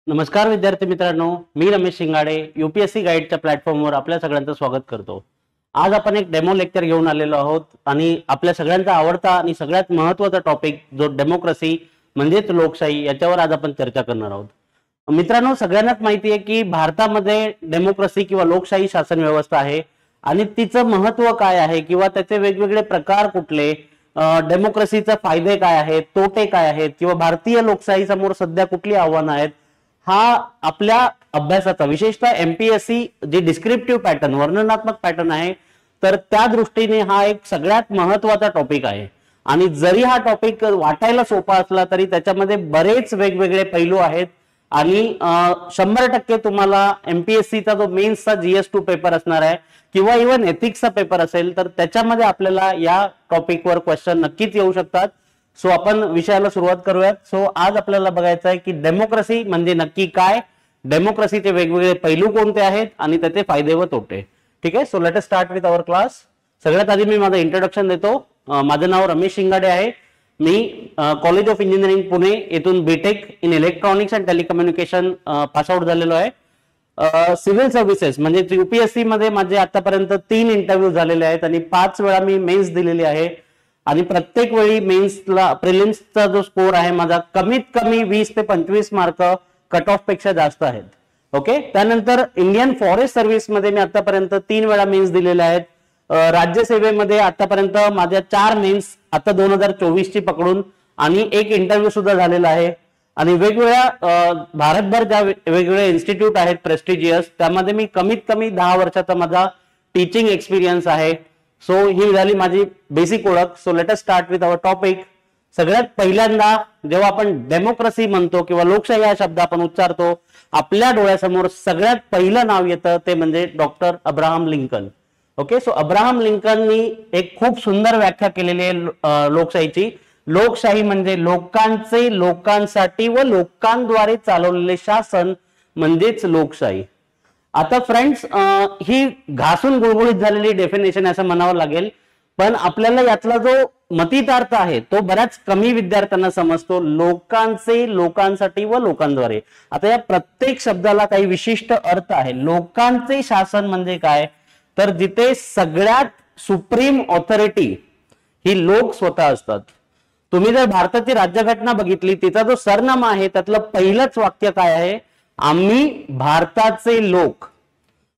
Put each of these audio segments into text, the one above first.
नमस्कार विद्यार्थी मित्रांनो, मी रमेश शिंगाडे यूपीएससी गाईडच्या प्लॅटफॉर्मवर आपल्या सगळ्यांचं स्वागत करतो। आज आपण एक डेमो लेक्चर घेऊन आलेलो आहोत आणि आपल्या सगळ्यांचा आवडता आणि सगळ्यात महत्त्वाचा टॉपिक जो डेमोक्रेसी म्हणजेच लोकशाही याच्यावर आज आपण चर्चा करणार आहोत। मित्रांनो, सगळ्यांनाच माहिती आहे की भारतामध्ये डेमोक्रेसी किंवा लोकशाही शासन व्यवस्था आहे आणि तिचं महत्त्व काय आहे किंवा त्याचे वेगवेगळे प्रकार कुठले, डेमोक्रेसीचे फायदे काय आहेत, तोटे काय आहेत किंवा भारतीय लोकशाही समोर सध्या कुठली आव्हानं आहेत, हा आपल्या अभ्यासाचा विशेषतः एमपीएससी जी डिस्क्रिप्टिव्ह पॅटर्न वर्णनात्मक पॅटर्न आहे तर त्या दृष्टीने हा एक सगळ्यात महत्त्वाचा टॉपिक आहे। आणि जरी हा टॉपिक वाटायला सोपा असला तरी त्याच्यामध्ये बरेच वेगवेगळे पैलू आहेत आणि 100% तुम्हाला एमपीएससीचा जो मेन्सचा GS2 पेपर असणार आहे किंवा इव्हन एथिक्सचा पेपर असेल तर त्याच्यामध्ये आपल्याला या टॉपिकवर क्वेश्चन नक्कीच येऊ शकतात। सो आपण विषयाला सुरुवात करूयात। सो आज आपल्याला बघायचं आहे की डेमोक्रेसी म्हणजे नक्की काय, डेमोक्रेसीचे वेगवेगळे पैलू कोणते आहेत आणि त्याचे फायदे व तोटे। ठीक आहे, so let us start with our class. सगळ्यात आधी मी माझं इंट्रोडक्शन देतो। माझं नाव रमेश शिंगाडे आहे। मी कॉलेज ऑफ इंजिनिअरिंग पुणे येथून BTech in electronics and telecommunication pass out झालेलो आहे। सिव्हिल सर्व्हिसेस म्हणजे यूपीएससी मध्ये माझे आतापर्यंत 3 इंटरव्ह्यू झालेले आहेत आणि 5 वेळा मी मेन्स दिलेली आहे आणि प्रत्येक वेळी मेन्सला प्रिलिम्सचा जो स्कोर आहे माझा कमीत कमी 20 ते 25 मार्क कट ऑफ पेक्षा जास्त आहेत। ओके, त्यानंतर इंडियन फॉरेस्ट सर्व्हिस मध्ये मी आतापर्यंत 3 वेळा मेन्स दिलेले आहेत। राज्यसेवेमध्ये आतापर्यंत माझ्या 4 मेन्स आता 2024 ची पकडून आणि 1 इंटरव्ह्यू सुद्धा झालेला आहे। आणि वेगवेगळ्या भारतभर ज्या वेगवेगळे इन्स्टिट्यूट आहेत प्रेस्टिजियस त्यामध्ये मी कमीत कमी 10 वर्षाचा माझा टीचिंग एक्सपिरियन्स आहे। सो ही झाली माझी बेसिक ओळख। So let us start with our topic. सगळ्यात पहिल्यांदा जेव्हा आपण डेमोक्रेसी म्हणतो किंवा लोकशाही हा शब्द आपण उच्चारतो आपल्या डोळ्यासमोर सगळ्यात पहिलं नाव येतं ते म्हणजे doctor Abraham Lincoln. Okay, so Abraham लिंकननी एक खूप सुंदर व्याख्या केलेली आहे लोकशाहीची। लोकशाही म्हणजे लोकांचे, लोकांसाठी व लोकांद्वारे चालवलेले शासन म्हणजेच लोकशाही। आता फ्रेंड्स, ही घासून गुळगुळीत झालेली डेफिनेशन असं म्हणावं लागेल, पण आपल्याला यातला जो मतितार्थ आहे तो बऱ्याच कमी विद्यार्थ्यांना समजतो। लोकांचे, लोकांसाठी व लोकांद्वारे। आता या प्रत्येक शब्दाला काही विशिष्ट अर्थ आहे। लोकांचे शासन म्हणजे काय तर जिथे सगळ्यात सुप्रीम ऑथॉरिटी ही लोक स्वतः असतात। तुम्ही जर भारताची राज्यघटना बघितली तिचा जो सरनामा आहे त्यातलं पहिलंच वाक्य काय आहे, आम्ही भारताचे लोक।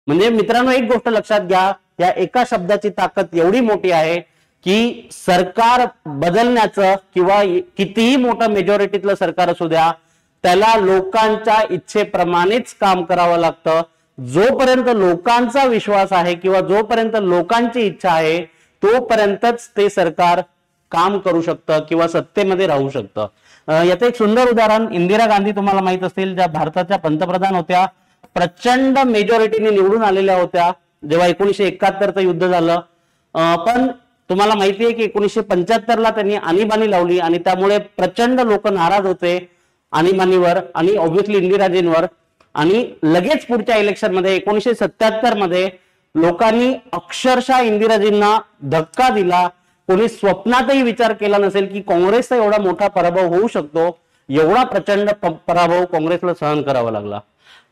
म्हणजे मित्रांनो, एक गोष्ट लक्षात घ्या, या एका शब्दाची ताकद एवढी मोठी आहे की सरकार बदलण्याचं किंवा कितीही मोठं मेजॉरिटीतलं सरकार असू द्या त्याला लोकांच्या इच्छेप्रमाणेच काम करावं लागतं। जोपर्यंत लोकांचा विश्वास आहे किंवा जोपर्यंत लोकांची इच्छा आहे तोपर्यंतच ते सरकार काम करू शकतं किंवा सत्तेमध्ये राहू शकतं। याचं एक सुंदर उदाहरण, इंदिरा गांधी तुम्हाला माहित असतील, ज्या भारताच्या पंतप्रधान होत्या, प्रचंड मेजॉरिटीने निवडून आलेल्या होत्या जेव्हा 1971चं युद्ध झालं। पण तुम्हाला माहिती आहे की 1975ला त्यांनी आणीबाणी लावली आणि त्यामुळे प्रचंड लोक नाराज होते आणीबाणीवर आणि ऑब्व्हियसली इंदिराजींवर। आणि लगेच पुढच्या इलेक्शन मध्ये 1977 मध्ये लोकांनी अक्षरशः इंदिराजींना धक्का दिला। कोणी स्वप्नातही विचार केला नसेल की काँग्रेसचा एवढा मोठा पराभव होऊ शकतो। एवढा प्रचंड पराभव काँग्रेसला सहन करावा लागला।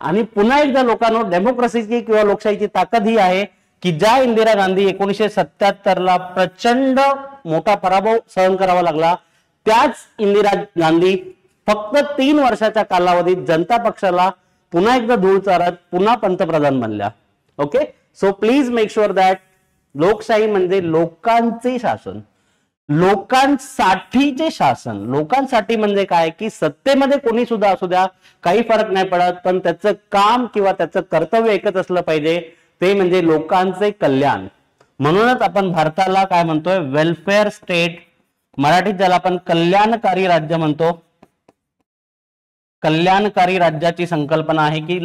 आणि पुन्हा एकदा लोकांना डेमोक्रेसीची किंवा लोकशाहीची ताकद ही आहे की ज्या इंदिरा गांधी 1977ला प्रचंड मोठा पराभव सहन करावा लागला त्याच इंदिरा गांधी फक्त 3 वर्षाच्या कालावधीत जनता पक्षाला पुन्हा एकदा धूळ चारत पुन्हा पंतप्रधान बनल्या। Okay, so please make sure that लोकशाही म्हणजे लोकांचे शासन, लोकांसाठीचे शासन। लोकांसाठी म्हणजे काय की सत्तेमध्ये कोणी सुद्धा असू द्या काही फरक नाही पडत, पण त्याचं काम किंवा त्याचं कर्तव्य एकच असलं पाहिजे, ते म्हणजे लोकांचे कल्याण। म्हणूनच आपण भारताला काय म्हणतोय, वेलफेअर स्टेट, मराठीत ज्याला आपण कल्याणकारी राज्य म्हणतो। कल्याणकारी राज्याची संकल्पना आहे की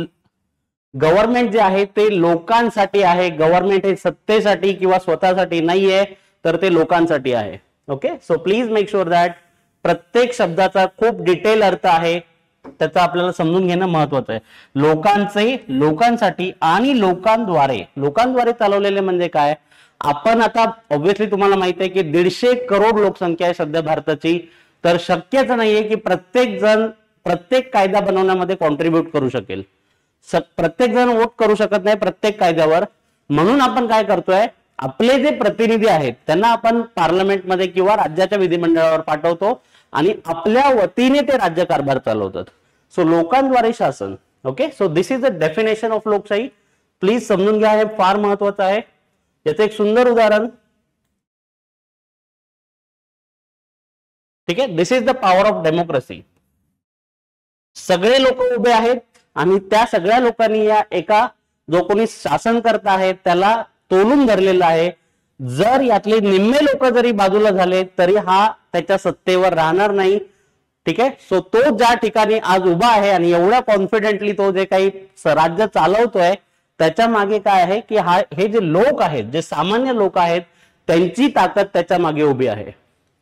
गव्हर्नमेंट जे आहे ते लोकांसाठी आहे। गव्हर्नमेंट हे सत्तेसाठी किंवा स्वतःसाठी नाहीये तर ते लोकांसाठी आहे। Okay, so please make sure that प्रत्येक शब्दाचा खूप डिटेल अर्थ आहे, त्याचा आपल्याला समजून घेणं महत्वाचं आहे। लोकांचे, लोकांसाठी आणि लोकांद्वारे। लोकांद्वारे चालवलेले म्हणजे काय, आपण आता ऑब्व्हियसली तुम्हाला माहिती आहे की 150 करोड लोकसंख्या आहे सध्या भारताची, तर शक्यच नाहीये की प्रत्येक जण प्रत्येक कायदा बनवण्यामध्ये कॉन्ट्रीब्युट करू शकेल. प्रत्येक जण वोट करू शकत नाही प्रत्येक कायद्यावर, म्हणून आपण काय करतोय, आपले जे प्रतिनिधी आहेत त्यांना आपण पार्लमेंटमध्ये किंवा राज्याच्या विधिमंडळावर पाठवतो आणि आपल्या वतीने ते राज्यकारभार चालवतात. सो लोकांद्वारे शासन. Okay, so this is the definition of लोकशाही. प्लीज समजून घ्या, हे फार महत्वाचं आहे. याचं एक सुंदर उदाहरण. ठीक आहे, this is the power of democracy. सगळे लोक उभे आहेत आणि त्या सगळ्या लोकांनी या एका जो कोणी शासन करता आहे त्याला तोलून धरलेला आहे. जर यातले निम्मे लोक जरी बाजूला झाले तरी हा त्याच्या सत्तेवर राहणार नाही. ठीक आहे, सो तो ज्या ठिकाणी आज उभा आहे आणि एवढ्या कॉन्फिडेंटली तो जे काही राज्य चालवतोय त्याच्या मागे काय आहे की हे जे लोक आहेत, जे सामान्य लोक आहेत, त्यांची ताकद त्याच्या मागे उभी आहे.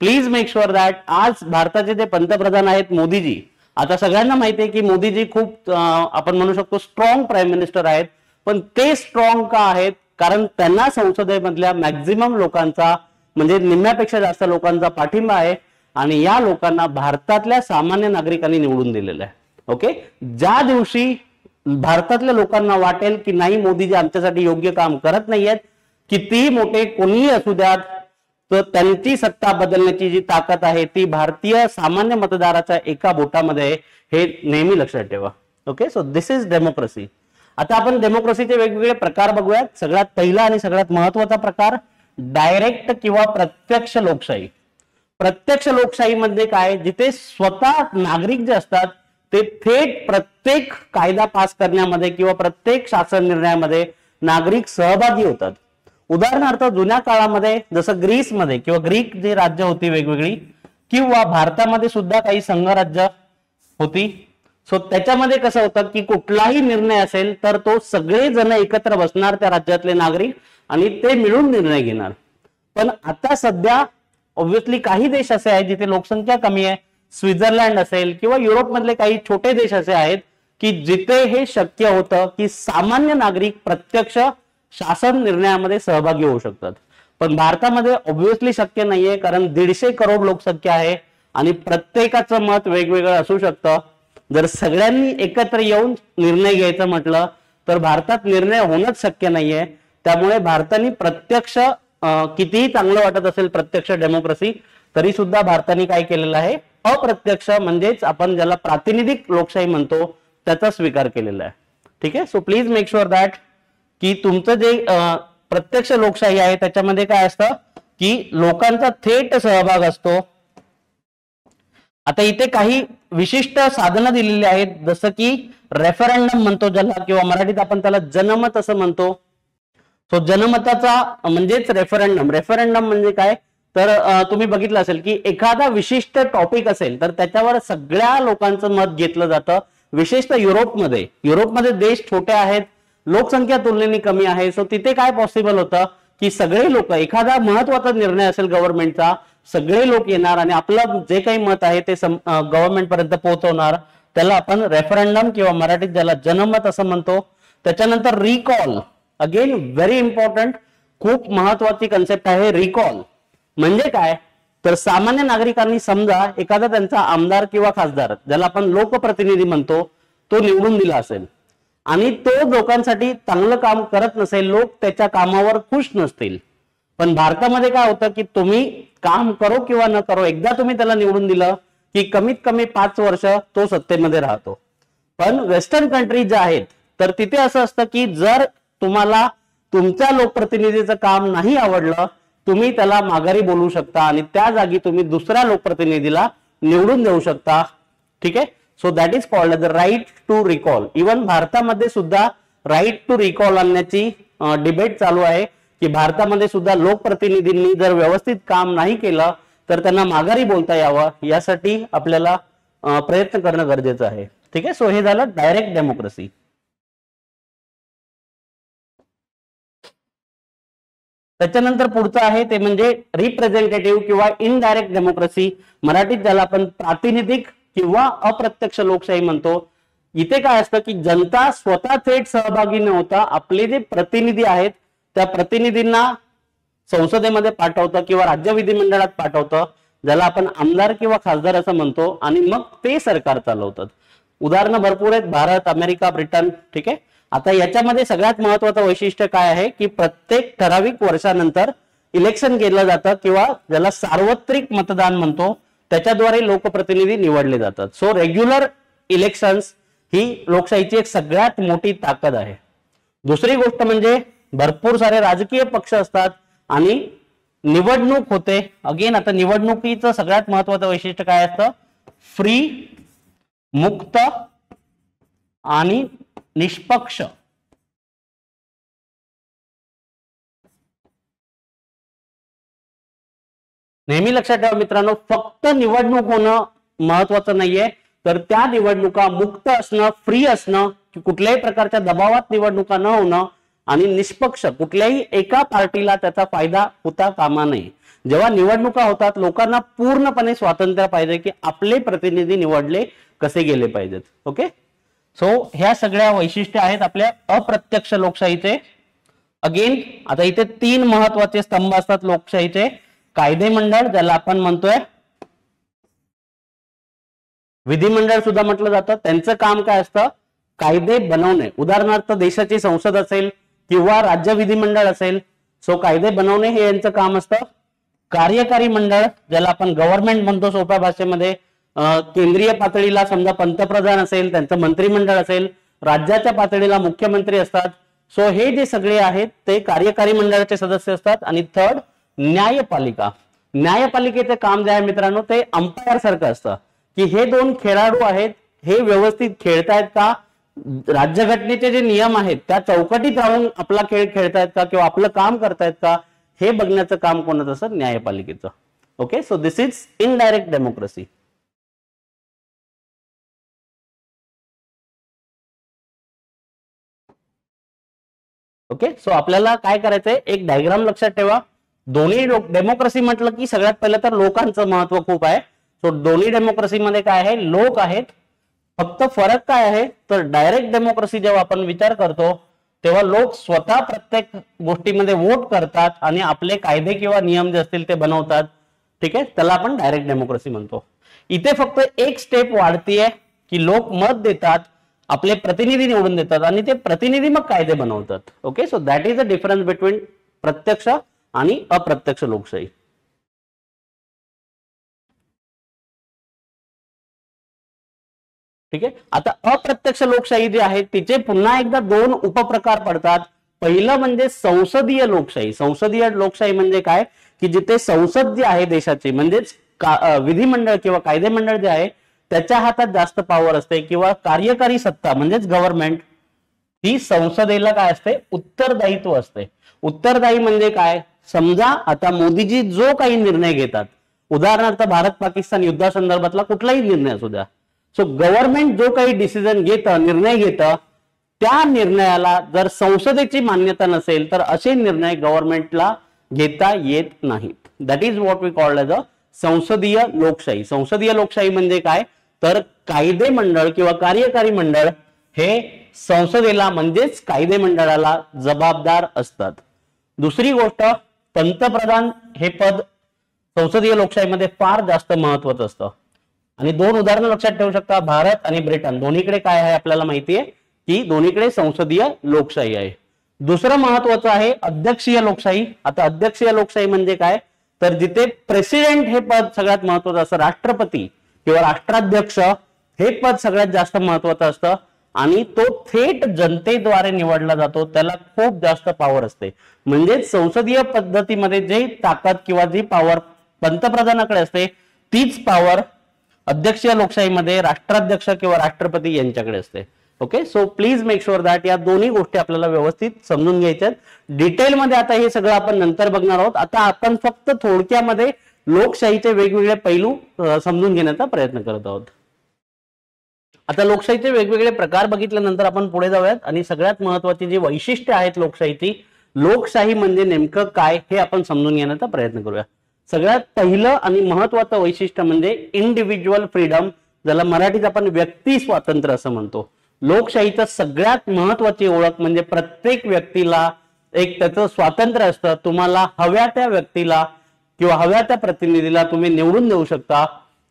प्लीज मेक शुअर दॅट आज भारताचे जे पंतप्रधान आहेत मोदीजी, आता सगळ्यांना माहिती आहे की मोदीजी खूप आपण म्हणू शकतो स्ट्रॉंग प्राईम मिनिस्टर आहेत. पण ते स्ट्रॉंग का आहेत? कारण त्यांना संसदेमधल्या मॅक्झिमम लोकांचा म्हणजे निम्म्यापेक्षा जास्त लोकांचा पाठिंबा आहे आणि या लोकांना भारतातल्या सामान्य नागरिकांनी निवडून दिलेलं आहे. ओके, ज्या दिवशी भारतातल्या लोकांना वाटेल की नाही मोदीजी आमच्यासाठी योग्य काम करत नाहीयेत, कितीही मोठे कोणीही असू द्यात, तर त्यांची सत्ता बदलण्याची जी ताकद आहे ती भारतीय सामान्य मतदाराच्या एका बोटामध्ये आहे, हे नेहमी लक्षात ठेवा. Okay, so this is democracy. आता आपण डेमोक्रेसीचे वेगवेगळे प्रकार बघूयात. सगळ्यात पहिला आणि सगळ्यात महत्वाचा प्रकार डायरेक्ट किंवा प्रत्यक्ष लोकशाही. प्रत्यक्ष लोकशाहीमध्ये काय, जिथे स्वतः नागरिक जे असतात ते थेट प्रत्येक कायदा पास करण्यामध्ये किंवा प्रत्येक शासन निर्णयामध्ये नागरिक सहभागी होतात. उदाहरणार्थ जुन्या काळामध्ये जसं ग्रीसमध्ये किंवा ग्रीक जी राज्य होती वेगवेगळी, किंवा भारतामध्ये सुद्धा काही संघराज्य होती. सो त्याच्यामध्ये कसं होतं की कुठलाही निर्णय असेल तर तो सगळे जण एकत्र बसणार त्या राज्यातले नागरिक आणि ते मिळून निर्णय घेणार. पण आता सध्या ऑब्व्हियसली काही देश असे आहेत जिथे लोकसंख्या कमी आहे, स्वित्झर्लंड असेल किंवा युरोप मधले काही छोटे देश असे आहेत की जिथे हे शक्य होतं की सामान्य नागरिक प्रत्यक्ष शासन निर्णयामध्ये सहभागी होऊ शकतात. पण भारतामध्ये ऑब्व्हियसली शक्य नाहीये, कारण 150 करोड लोकसंख्या आहे आणि प्रत्येकाचं मत वेगवेगळं असू शकतं. जर सगळ्यांनी एकत्र येऊन निर्णय घ्यायचं म्हटलं तर भारतात निर्णय होणंच शक्य नाहीये. त्यामुळे भारताने प्रत्यक्ष कितीही चांगलं वाटत असेल प्रत्यक्ष डेमोक्रेसी, तरी सुद्धा भारताने काय केलेलं आहे, अप्रत्यक्ष म्हणजेच आपण ज्याला प्रातिनिधिक लोकशाही म्हणतो त्याचा स्वीकार केलेला आहे. ठीक आहे, so please make sure that की तुमचं जे प्रत्यक्ष लोकशाही आहे त्याच्यामध्ये काय असतं की लोकांचा थेट सहभाग असतो. आता इथे काही विशिष्ट साधनं दिलेली आहेत, जसं की रेफरंडम म्हणतो ज्याला, किंवा मराठीत आपण त्याला जनमत असं म्हणतो. सो जनमताचा म्हणजेच रेफरंडम. रेफरंडम म्हणजे काय, तर तुम्ही बघितलं असेल की एखादा विशिष्ट टॉपिक असेल तर त्याच्यावर सगळ्या लोकांचं मत घेतलं जातं. विशेषतः युरोपमध्ये देश छोटे आहेत, लोकसंख्या तुलनेने कमी आहे. सो तिथे काय पॉसिबल होतं की सगळे लोक, एखादा महत्वाचा निर्णय असेल गव्हर्नमेंटचा, सगळे लोक येणार आणि आपलं जे काही मत आहे ते गव्हर्नमेंट पर्यंत पोहोचवणार. त्याला आपण रेफरंडम किंवा मराठीत ज्याला जनमत असं म्हणतो. त्याच्यानंतर रिकॉल, अगेन व्हेरी इम्पॉर्टंट, खूप महत्वाची कन्सेप्ट आहे रिकॉल. म्हणजे काय, तर सामान्य नागरिकांनी समजा एखादा त्यांचा आमदार किंवा खासदार, ज्याला आपण लोकप्रतिनिधी म्हणतो, तो निवडून दिला असेल आणि तो लोकांसाठी चांगलं काम करत नसेल, लोक त्याच्या कामावर खुश नसतील. पण भारतामध्ये काय होतं की तुम्ही काम करो किंवा न करो, एकदा तुम्ही त्याला निवडून दिलं की कमीत कमी 5 वर्ष तो सत्तेमध्ये राहतो. पण वेस्टर्न कंट्री ज्या आहेत तर तिथे असं असतं की जर तुम्हाला तुमच्या लोकप्रतिनिधीचं काम नाही आवडलं, तुम्ही त्याला माघारी बोलवू शकता आणि त्या जागी तुम्ही दुसऱ्या लोकप्रतिनिधीला निवडून देऊ शकता. ठीक आहे, so that is called the right to recall. Even भारतामध्ये सुद्धा राईट टू रिकॉल आणण्याची डिबेट चालू आहे की भारतामध्ये सुद्धा लोकप्रतिनिधींनी जर व्यवस्थित काम नाही केलं तर त्यांना माघारी बोलता यावं, यासाठी आपल्याला प्रयत्न करणं गरजेचं आहे. ठीक आहे, सो हे झालं डायरेक्ट डेमोक्रेसी. त्याच्यानंतर पुढचं आहे ते म्हणजे रिप्रेझेंटेटिव्ह किंवा इनडायरेक्ट डेमोक्रेसी, मराठीत ज्याला आपण प्रातिनिधिक किंवा अप्रत्यक्ष लोकशाही म्हणतो. इथे काय असतं की जनता स्वतः थेट सहभागी न होता आपले जे प्रतिनिधी आहेत त्या प्रतिनिधींना संसदेमध्ये पाठवतं किंवा राज्य विधिमंडळात पाठवतं. ज्याला आपण आमदार किंवा खासदार असं म्हणतो, आणि मग ते सरकार चालवतात. उदाहरणं भरपूर आहेत, भारत, अमेरिका, ब्रिटन. ठीक आहे. आता याच्यामध्ये सगळ्यात महत्वाचं वैशिष्ट्य काय आहे की प्रत्येक ठराविक वर्षानंतर इलेक्शन केलं जातं किंवा ज्याला सार्वत्रिक मतदान म्हणतो, त्याच्याद्वारे लोकप्रतिनिधी निवडले जातात. सो रेग्युलर इलेक्शन्स ही लोकशाहीची एक सगळ्यात मोठी ताकद आहे. दुसरी गोष्ट म्हणजे भरपूर सारे राजकीय पक्ष असतात आणि निवडणूक होते. अगेन आता निवडणुकीचं सगळ्यात महत्वाचं वैशिष्ट्य काय असतं? फ्री, मुक्त आणि निष्पक्ष. नेहमी लक्षात ठेवा मित्रांनो, फक्त निवडणूक होणं महत्वाचं नाहीये, तर त्या निवडणुका मुक्त असणं, फ्री असणं, कुठल्याही प्रकारच्या दबावात निवडणुका न होणं आणि निष्पक्ष, कुठल्याही एका पार्टीला त्याचा फायदा होता कामा नये. जेव्हा निवडणुका होतात लोकांना पूर्णपणे स्वातंत्र्य पाहिजे की आपले प्रतिनिधी निवडले कसे गेले पाहिजेत. ओके. सो ह्या सगळ्या वैशिष्ट्य आहेत आपल्या अप्रत्यक्ष लोकशाहीचे. अगेन आता इथे 3 महत्वाचे स्तंभ असतात लोकशाहीचे. कायदे मंडळ, ज्याला आपण म्हणतोय विधिमंडळ सुद्धा म्हटलं जातं. त्यांचं काम काय असतं? कायदे बनवणे. उदाहरणार्थ देशाची संसद असेल किंवा राज्य विधिमंडळ असेल, सो कायदे बनवणे हे यांचं काम असतं. कार्यकारी मंडळ, ज्याला आपण गव्हर्नमेंट म्हणतो सोप्या भाषेमध्ये, केंद्रीय पातळीला समजा पंतप्रधान असेल, त्यांचं मंत्रिमंडळ असेल, राज्याच्या पातळीला मुख्यमंत्री असतात. सो हे जे सगळे आहेत ते कार्यकारी मंडळाचे सदस्य असतात. आणि थर्ड, न्यायपालिका. न्यायपालिकेचे काम जे आहे मित्रांनो ते अंपायर सारखं असतं की हे 2 खेळाडू आहेत, हे व्यवस्थित खेळतायत का, राज्यघटनेचे जे नियम आहेत त्या चौकटीत राहून आपला खेळ खेळतायत का किंवा आपलं काम करतायत का, हे बघण्याचं काम कोणाचं असतं? न्यायपालिकेचं. Okay. So this is indirect democracy. Okay. So आपल्याला काय करायचंय, एक डायग्राम लक्षात ठेवा. दोन्ही डेमोक्रेसी म्हटलं की सगळ्यात पहिलं तर लोकांचं महत्व खूप आहे. सो दोन्ही डेमोक्रेसीमध्ये काय आहे? लोक आहेत. फक्त फरक काय आहे तर डायरेक्ट डेमोक्रेसी जेव्हा आपण विचार करतो तेव्हा लोक स्वतः प्रत्येक गोष्टीमध्ये वोट करतात आणि आपले कायदे किंवा नियम जे असतील ते बनवतात. ठीक आहे. त्याला आपण डायरेक्ट डेमोक्रेसी म्हणतो. इथे फक्त एक स्टेप वाढतीये की लोक मत देतात, आपले प्रतिनिधी निवडून देतात आणि ते प्रतिनिधी मग कायदे बनवतात. Okay. So that is the difference between प्रत्यक्ष आणि अप्रत्यक्ष लोकशाही. ठीक आहे. आता अप्रत्यक्ष लोकशाही जी आहे तिचे पुन्हा एकदा 2 उपप्रकार पडतात. पहिलं म्हणजे संसदीय लोकशाही. संसदीय लोकशाही म्हणजे काय की जिथे संसद जी आहे देशाची म्हणजेच विधिमंडळ किंवा कायदे मंडळ जे आहे त्याच्या हातात जास्त पॉवर असते किंवा कार्यकारी सत्ता म्हणजेच गव्हर्नमेंट ही संसदेला काय असते? उत्तरदायित्व असते. उत्तरदायी म्हणजे काय? समजा आता मोदीजी जो काही निर्णय घेतात, उदाहरणार्थ भारत पाकिस्तान युद्धासंदर्भातला कुठलाही निर्णय असू द्या, सो गव्हर्नमेंट जो काही डिसिजन घेतं, निर्णय घेतं, त्या निर्णयाला जर संसदेची मान्यता नसेल तर असे निर्णय गव्हर्नमेंटला घेता येत नाहीत. That is what we called as a संसदीय लोकशाही. संसदीय लोकशाही म्हणजे काय तर कायदे मंडळ किंवा कार्यकारी मंडळ हे संसदेला म्हणजेच कायदे मंडळाला जबाबदार असतात. दुसरी गोष्ट, पंतप्रधान हे पद संसदीय लोकशाहीमध्ये फार जास्त महत्वाचं असतं. आणि 2 उदाहरणं लक्षात ठेवू शकता. भारत आणि ब्रिटन दोन्हीकडे काय आहे आपल्याला माहिती आहे की दोन्हीकडे संसदीय लोकशाही आहे. दुसरं महत्वाचं आहे अध्यक्षीय लोकशाही. आता अध्यक्षीय लोकशाही म्हणजे काय तर जिथे प्रेसिडेंट हे पद सगळ्यात महत्वाचं असतं, राष्ट्रपती किंवा राष्ट्राध्यक्ष हे पद सगळ्यात जास्त महत्वाचं असतं आणि तो थेट जनतेद्वारे निवडला जातो. त्याला खूप जास्त पॉवर असते. म्हणजे संसदीय पद्धतीमध्ये जे ताकद किंवा जी पॉवर पंतप्रधानाकडे असते तीच पॉवर अध्यक्षीय लोकशाहीमध्ये राष्ट्राध्यक्ष किंवा राष्ट्रपती यांच्याकडे असते. Okay. So please make sure that या दोन्ही गोष्टी आपल्याला व्यवस्थित समजून घ्यायच्यात. डिटेलमध्ये आता हे सगळं आपण नंतर बघणार आहोत. आता आपण फक्त थोडक्यामध्ये लोकशाहीचे वेगवेगळे पैलू समजून घेण्याचा प्रयत्न करत आहोत. आता लोकशाहीचे वेगवेगळे प्रकार बघितल्यानंतर आपण पुढे जाऊयात आणि सगळ्यात महत्वाची जी वैशिष्ट्ये आहेत लोकशाहीची, लोकशाही म्हणजे नेमकं काय हे आपण समजून घेण्याचा प्रयत्न करूया. सगळ्यात पहिलं आणि महत्वाचं वैशिष्ट्य म्हणजे इंडिव्हिज्युअल फ्रीडम, ज्याला मराठीत आपण व्यक्ती स्वातंत्र्य असं म्हणतो. लोकशाहीचं सगळ्यात महत्वाची ओळख म्हणजे प्रत्येक व्यक्तीला एक त्याचं स्वातंत्र्य असतं. तुम्हाला हव्या त्या व्यक्तीला किंवा हव्या त्या प्रतिनिधीला तुम्ही निवडून देऊ शकता.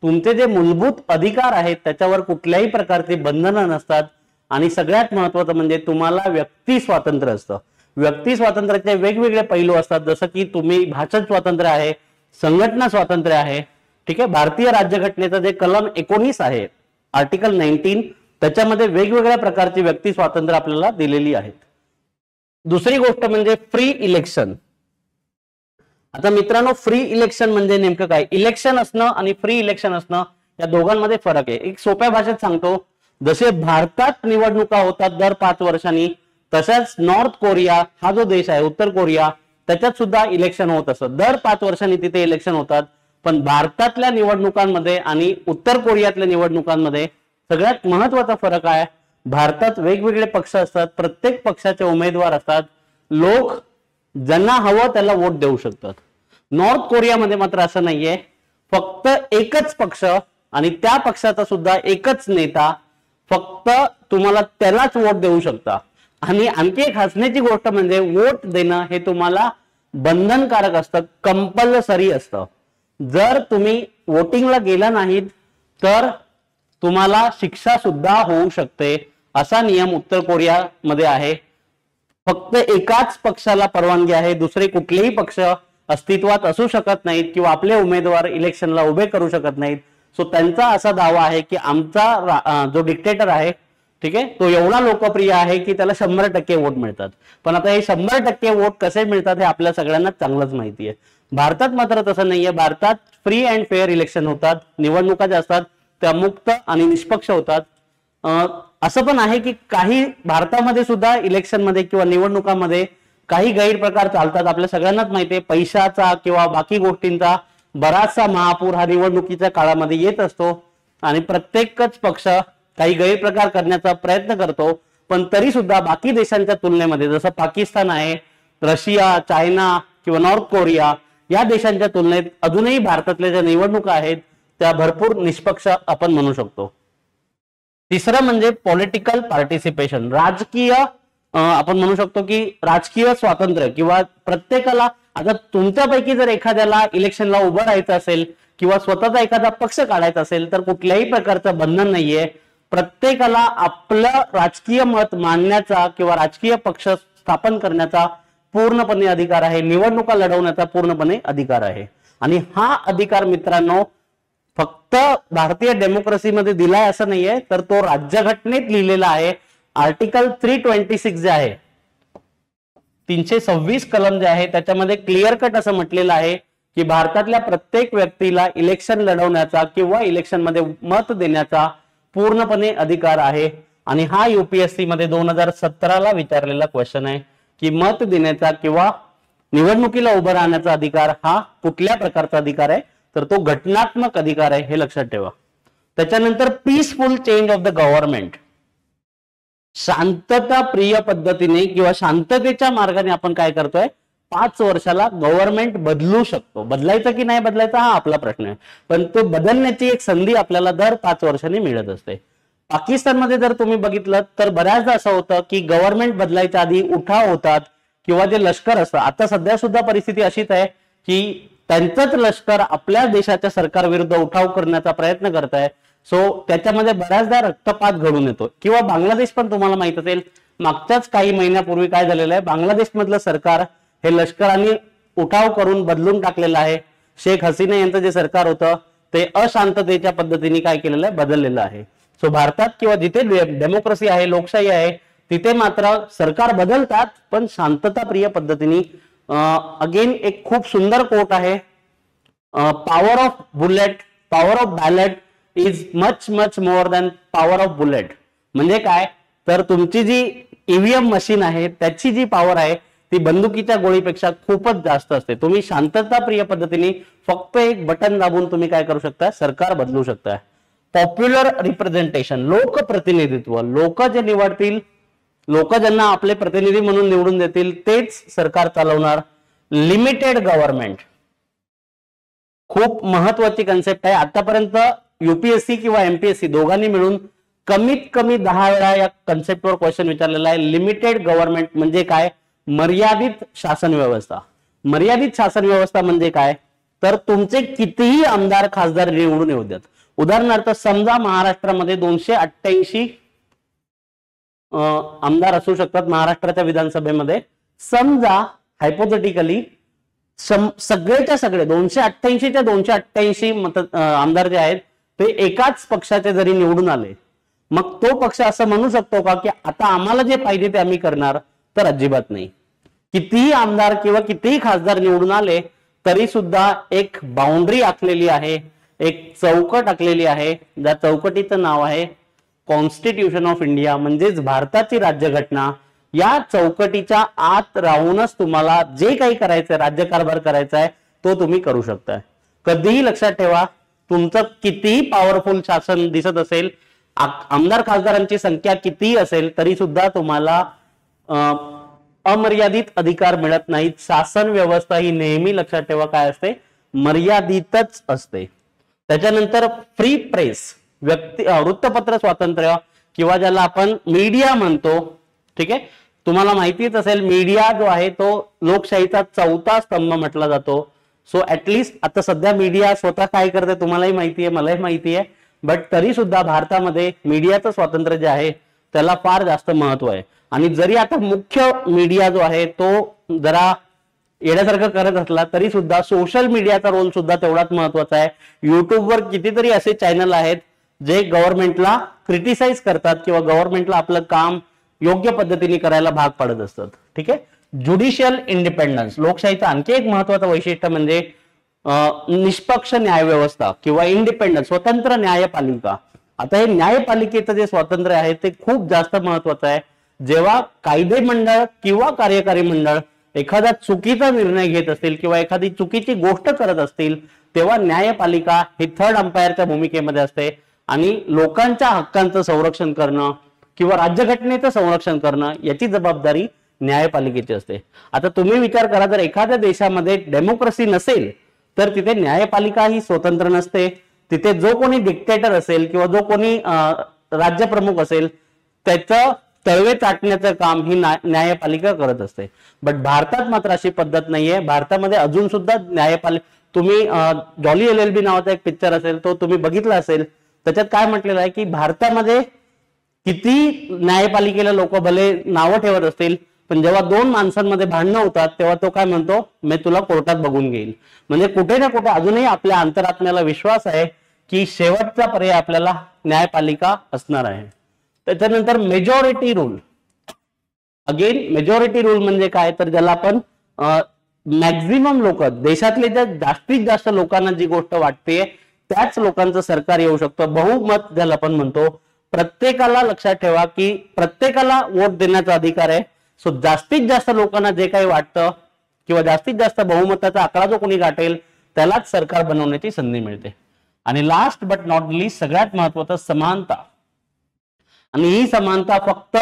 तुमचे जे मूलभूत अधिकार आहेत त्याच्यावर कुठल्याही प्रकारची बंधनं नसतात. आणि सगळ्यात महत्वाचं म्हणजे तुम्हाला व्यक्ती स्वातंत्र्य असतं. व्यक्ती स्वातंत्र्याचे वेगवेगळे पैलू असतात, जसं की तुम्ही भाषण स्वातंत्र्य आहे, संघटना स्वातंत्र्य आहे. ठीक आहे. भारतीय राज्यघटनेचं जे कलम 19 आहे, आर्टिकल 19, त्याच्यामध्ये वेगवेगळ्या प्रकारची व्यक्ती स्वातंत्र्य आपल्याला दिलेली आहेत. दुसरी गोष्ट म्हणजे फ्री इलेक्शन. आता मित्रांनो, फ्री इलेक्शन म्हणजे नेमकं काय? इलेक्शन असणं आणि फ्री इलेक्शन असणं या दोघांमध्ये फरक आहे. एक सोप्या भाषेत सांगतो, जसे भारतात निवडणुका होतात दर 5 वर्षांनी, तशाच नॉर्थ कोरिया हा जो देश आहे, उत्तर कोरिया, त्याच्यात सुद्धा इलेक्शन होत असतं. दर 5 वर्षांनी तिथे इलेक्शन होतात. पण भारतातल्या निवडणुकांमध्ये आणि उत्तर कोरियातल्या निवडणुकांमध्ये सगळ्यात महत्वाचा फरक आहे, भारतात वेगवेगळे पक्ष असतात, प्रत्येक पक्षाचे उमेदवार असतात, लोक ज्यांना हवं त्याला वोट देऊ शकतात. नॉर्थ कोरियामध्ये मात्र असं नाहीये. फक्त एकच पक्ष आणि त्या पक्षाचा सुद्धा एकच नेता, फक्त तुम्हाला त्यालाच वोट देऊ शकता. आणि आणखी एक हसण्याची गोष्ट म्हणजे वोट देणं हे तुम्हाला बंधनकारक असतं, कंपल्सरी असतं. जर तुम्ही वोटिंगला गेला नाहीत तर तुम्हाला शिक्षा सुद्धा होऊ शकते. असा नियम उत्तर कोरियामध्ये आहे. फक्त एकाच पक्षाला परवानगी आहे, दुसरे कुठलेही पक्ष अस्तित्वात असू शकत नाहीत किंवा आपले उमेदवार इलेक्शनला उभे करू शकत नाहीत. सो त्यांचा असा दावा आहे की आमचा जो डिक्टेटर आहे, ठीक आहे, तो एवढा लोकप्रिय आहे की त्याला 100% वोट मिळतात. पण आता हे 100% वोट कसे मिळतात हे आपल्या सगळ्यांना चांगलंच माहिती आहे. भारतात मात्र तसं नाहीये. भारतात फ्री अँड फेअर इलेक्शन होतात. निवडणुका ज्या असतात त्या मुक्त आणि निष्पक्ष होतात. असं पण आहे की काही भारतामध्ये सुद्धा इलेक्शन मध्ये किंवा निवडणुकांमध्ये काही गैरप्रकार चालतात. आपल्या सगळ्यांनाच माहिती आहे, पैशाचा किंवा बाकी गोष्टींचा बराचसा महापूर हा निवडणुकीच्या काळामध्ये येत असतो आणि प्रत्येकच पक्ष काही गैरप्रकार करण्याचा प्रयत्न करतो. पण तरी सुद्धा बाकी देशांच्या तुलनेमध्ये, जसं पाकिस्तान आहे, रशिया, चायना किंवा नॉर्थ कोरिया या देशांच्या तुलनेत अजूनही भारतातल्या ज्या निवडणुका आहेत त्या भरपूर निष्पक्ष आपण म्हणू शकतो. तिसरं म्हणजे पॉलिटिकल पार्टिसिपेशन. राजकीय आपण म्हणू शकतो की राजकीय स्वातंत्र्य किंवा प्रत्येकाला, आता तुमच्यापैकी जर एखाद्याला इलेक्शनला उभं राहायचं असेल किंवा स्वतःचा एखादा पक्ष काढायचा असेल तर कुठल्याही प्रकारचं बंधन नाहीये. प्रत्येकाला आपलं राजकीय मत मांडण्याचा किंवा राजकीय पक्ष स्थापन करण्याचा पूर्णपणे अधिकार आहे. निवडणुका लढवण्याचा पूर्णपणे अधिकार आहे. आणि हा अधिकार मित्रांनो फक्त भारतीय डेमोक्रेसीमध्ये दिलाय असं नाहीये, तर तो राज्यघटनेत लिहिलेला आहे. आर्टिकल 326 जे आहे, 326 कलम जे आहे त्याच्यामध्ये क्लिअर कट असं म्हटलेलं आहे की भारतातल्या प्रत्येक व्यक्तीला इलेक्शन लढवण्याचा किंवा इलेक्शन मध्ये मत देण्याचा पूर्णपणे अधिकार आहे. आणि हा UPSC मध्ये 2017ला विचारलेला क्वेश्चन आहे की मत देण्याचा किंवा निवडणुकीला उभं राहण्याचा अधिकार हा कुठल्या प्रकारचा अधिकार आहे, तर तो घटनात्मक अधिकार आहे, हे लक्षात ठेवा. त्याच्यानंतर peaceful change of the government. शांतता प्रिय पद्धतीने किंवा शांततेच्या मार्गाने आपण काय करतोय, 5 वर्षाला गव्हर्नमेंट बदलू शकतो. बदलायचं की नाही बदलायचा हा आपला प्रश्न आहे, पण तो बदलण्याची एक संधी आपल्याला दर 5 वर्षांनी मिळत असते. पाकिस्तानमध्ये जर तुम्ही बघितलं तर बऱ्याचदा असं होतं की गव्हर्नमेंट बदलायच्या आधी उठाव होतात किंवा जे लष्कर असतं, आता सध्या सुद्धा परिस्थिती अशीच आहे की त्यांचंच लष्कर आपल्या देशाच्या सरकारविरुद्ध उठाव करण्याचा प्रयत्न करत आहे. सो त्याच्यामध्ये बऱ्याचदा रक्तपात घडून येतो. किंवा बांगलादेश पण तुम्हाला माहित असेल, मागच्याच काही महिन्यापूर्वी काय झालेलं आहे, बांगलादेश मधलं सरकार हे लष्कराने उठाव करून बदलून टाकलेलं आहे. शेख हसीना यांचं जे सरकार होतं ते अशांततेच्या पद्धतीने काय केलेलं आहे, बदललेलं आहे. सो भारतात किंवा जिथे डेमोक्रेसी आहे, लोकशाही आहे, तिथे मात्र सरकार बदलतात पण शांतताप्रिय पद्धतीने. अगेन एक खूप सुंदर कोट आहे, power of bullet, power of ballot is much much more than power of bullet. म्हणजे काय, तर तुमची जी ईव्हीएम मशीन आहे त्याची जी पॉवर आहे ती बंदुकीच्या गोळीपेक्षा खूपच जास्त असते. तुम्ही शांतताप्रिय पद्धतीने फक्त एक बटन दाबून तुम्ही काय करू शकता, सरकार बदलू शकता. पॉप्युलर रिप्रेझेंटेशन, लोकप्रतिनिधित्व, लोक जे निवडतील, लोक ज्यांना आपले प्रतिनिधी म्हणून निवडून देतील तेच सरकार चालवणार. लिमिटेड गव्हर्नमेंट खूप महत्वाची कन्सेप्ट आहे. आतापर्यंत UPSC किंवा MPSC दोघांनी मिळून कमीत कमी 10 वेळा या कन्सेप्टवर क्वेश्चन विचारलेला आहे. लिमिटेड गव्हर्नमेंट म्हणजे काय, मर्यादित शासन व्यवस्था. मर्यादित शासन व्यवस्था म्हणजे काय, तर तुमचे कितीही आमदार खासदार निवडून येऊ द्यात. उदाहरणार्थ समजा महाराष्ट्रामध्ये 288 आमदार असू शकतात महाराष्ट्राच्या विधानसभेमध्ये. समजा हायपोथेटिकली सगळेच्या सगळे 288च्या 288 आमदार जे आहेत ते एकाच पक्षाचे जरी निवडून आले, मग तो पक्ष असं म्हणू शकतो का की आता आम्हाला जे पाहिजे ते आम्ही करणार? तर अजिबात नाही. कितीही आमदार किंवा कितीही खासदार निवडून आले तरी सुद्धा एक बाउंड्री आखलेली आहे, एक चौकट आखलेली आहे, ज्या चौकटीचं नाव आहे कॉन्स्टिट्यूशन ऑफ इंडिया, म्हणजेच भारताची राज्यघटना. या चौकटीच्या आत राहूनच तुम्हाला जे काही करायचंय, राज्यकारभार करायचा आहे, तो तुम्ही करू शकताय. कधीही लक्षात ठेवा, तुमचं कितीही पॉवरफुल शासन दिसत असेल, आमदार खासदारांची संख्या कितीही असेल, तरी सुद्धा तुम्हाला अमर्यादित अधिकार मिळत नाहीत. शासन व्यवस्था ही नेहमी लक्षात ठेवा काय असते, मर्यादितच असते. त्याच्यानंतर फ्री प्रेस, वृत्तपत्र स्वातंत्र्य किंवा ज्याला आपण मीडिया म्हणतो. ठीक आहे, तुम्हाला माहितीच असेल मीडिया जो आहे तो लोकशाहीचा चौथा स्तंभ म्हटला जातो. सो ऍटलिस्ट आता सध्या मीडिया स्वतः काय करते तुम्हालाही माहिती आहे, मलाही माहिती आहे, बट तरी सुद्धा भारतामध्ये मीडियाचं स्वातंत्र्य जे आहे त्याला फार जास्त महत्व आहे. आणि जरी आता मुख्य मीडिया जो आहे तो जरा येण्यासारखं करत असला तरी सुद्धा सोशल मीडियाचा रोल सुद्धा तेवढाच महत्वाचा आहे. युट्यूबवर कितीतरी असे चॅनल आहेत जे गव्हर्नमेंटला क्रिटिसाइज करतात किंवा गव्हर्नमेंटला आपलं काम योग्य पद्धतीने करायला भाग पाडत असतात. ठीक आहे, ज्युडिशियल इंडिपेंडन्स, लोकशाहीचं आणखी एक महत्वाचं वैशिष्ट्य म्हणजे निष्पक्ष न्याय व्यवस्था किंवा इंडिपेंडन्स, स्वतंत्र न्यायपालिका. आता हे न्यायपालिकेचं जे स्वातंत्र्य आहे ते खूप जास्त महत्वाचं आहे. जेव्हा कायदे मंडळ किंवा कार्यकारी मंडळ एखादा चुकीचा निर्णय घेत असतील किंवा एखादी चुकीची गोष्ट करत असतील, तेव्हा न्यायपालिका ही थर्ड अंपायरच्या भूमिकेमध्ये असते आणि लोकांच्या हक्कांचं संरक्षण करणं किंवा राज्यघटनेचं संरक्षण करणं याची जबाबदारी न्यायपालिकेची असते. आता तुम्ही विचार करा, जर एखाद्या देशामध्ये डेमोक्रेसी नसेल तर तिथे न्यायपालिका ही स्वतंत्र नसते. तिथे जो कोणी डिक्टेटर असेल किंवा जो कोणी राज्यप्रमुख असेल त्याचं तळवे चाटण्याचं काम ही न्यायपालिका करत असते. बट भारतात मात्र अशी पद्धत नाहीये. भारतामध्ये अजून सुद्धा न्यायपालिका, तुम्ही जॉली LLB नावाचा एक पिक्चर असेल तो तुम्ही बघितला असेल, त्याच्यात काय म्हटलेलं आहे की भारतामध्ये किती न्यायपालिकेला लोक भले नावं ठेवत असतील, पण जेव्हा दोन माणसांमध्ये भांडणं होतात तेव्हा तो काय म्हणतो, मी तुला कोर्टात बघून घेईल. म्हणजे कुठे ना कुठे अजूनही आपल्या अंतरात्म्याला विश्वास आहे की शेवटचा पर्याय आपल्याला न्यायपालिका असणार आहे. त्याच्यानंतर majority rule. Again majority rule म्हणजे काय, तर ज्याला आपण मॅक्झिमम लोक, देशातले ज्या जास्तीत जास्त लोकांना जी गोष्ट वाटते त्याच लोकांचं सरकार येऊ शकतं. बहुमत ज्याला आपण म्हणतो. प्रत्येकाला लक्षात ठेवा की प्रत्येकाला वोट देण्याचा अधिकार आहे. सो जास्तीत जास्त लोकांना जे काही वाटतं किंवा जास्तीत जास्त बहुमताचा आकडा जो कोणी गाठेल त्यालाच सरकार बनवण्याची संधी मिळते. आणि लास्ट बट नॉट लिस्ट, सगळ्यात महत्वाचं समानता. आणि ही समानता फक्त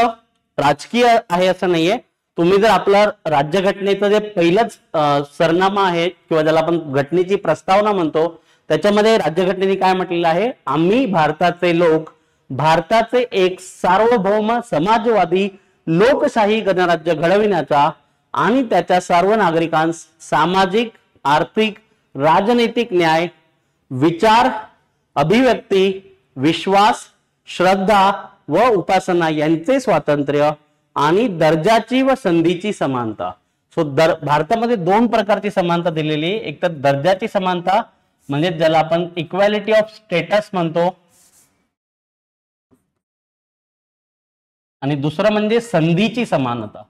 राजकीय आहे असं नाहीये. तुम्ही जर आपलं राज्यघटनेचं जे पहिलंच सरनामा आहे किंवा ज्याला आपण घटनेची प्रस्तावना म्हणतो त्याच्यामध्ये राज्यघटनेने काय म्हटलेलं आहे, आम्ही भारताचे लोक भारताचे एक सार्वभौम समाजवादी लोकशाही गणराज्य घडविण्याचा आणि त्याच्या सर्व नागरिकांस सामाजिक, आर्थिक, राजनैतिक न्याय, विचार, अभिव्यक्ती, विश्वास, श्रद्धा व उपासना यांचे स्वातंत्र्य आणि दर्जाची व संधीची समानता. सो भारतामध्ये दोन प्रकारची समानता दिलेली आहे. एक तर दर्जाची समानता म्हणजे ज्याला आपण इक्वॅलिटी ऑफ स्टेटस म्हणतो, आणि दुसरं म्हणजे संधीची समानता.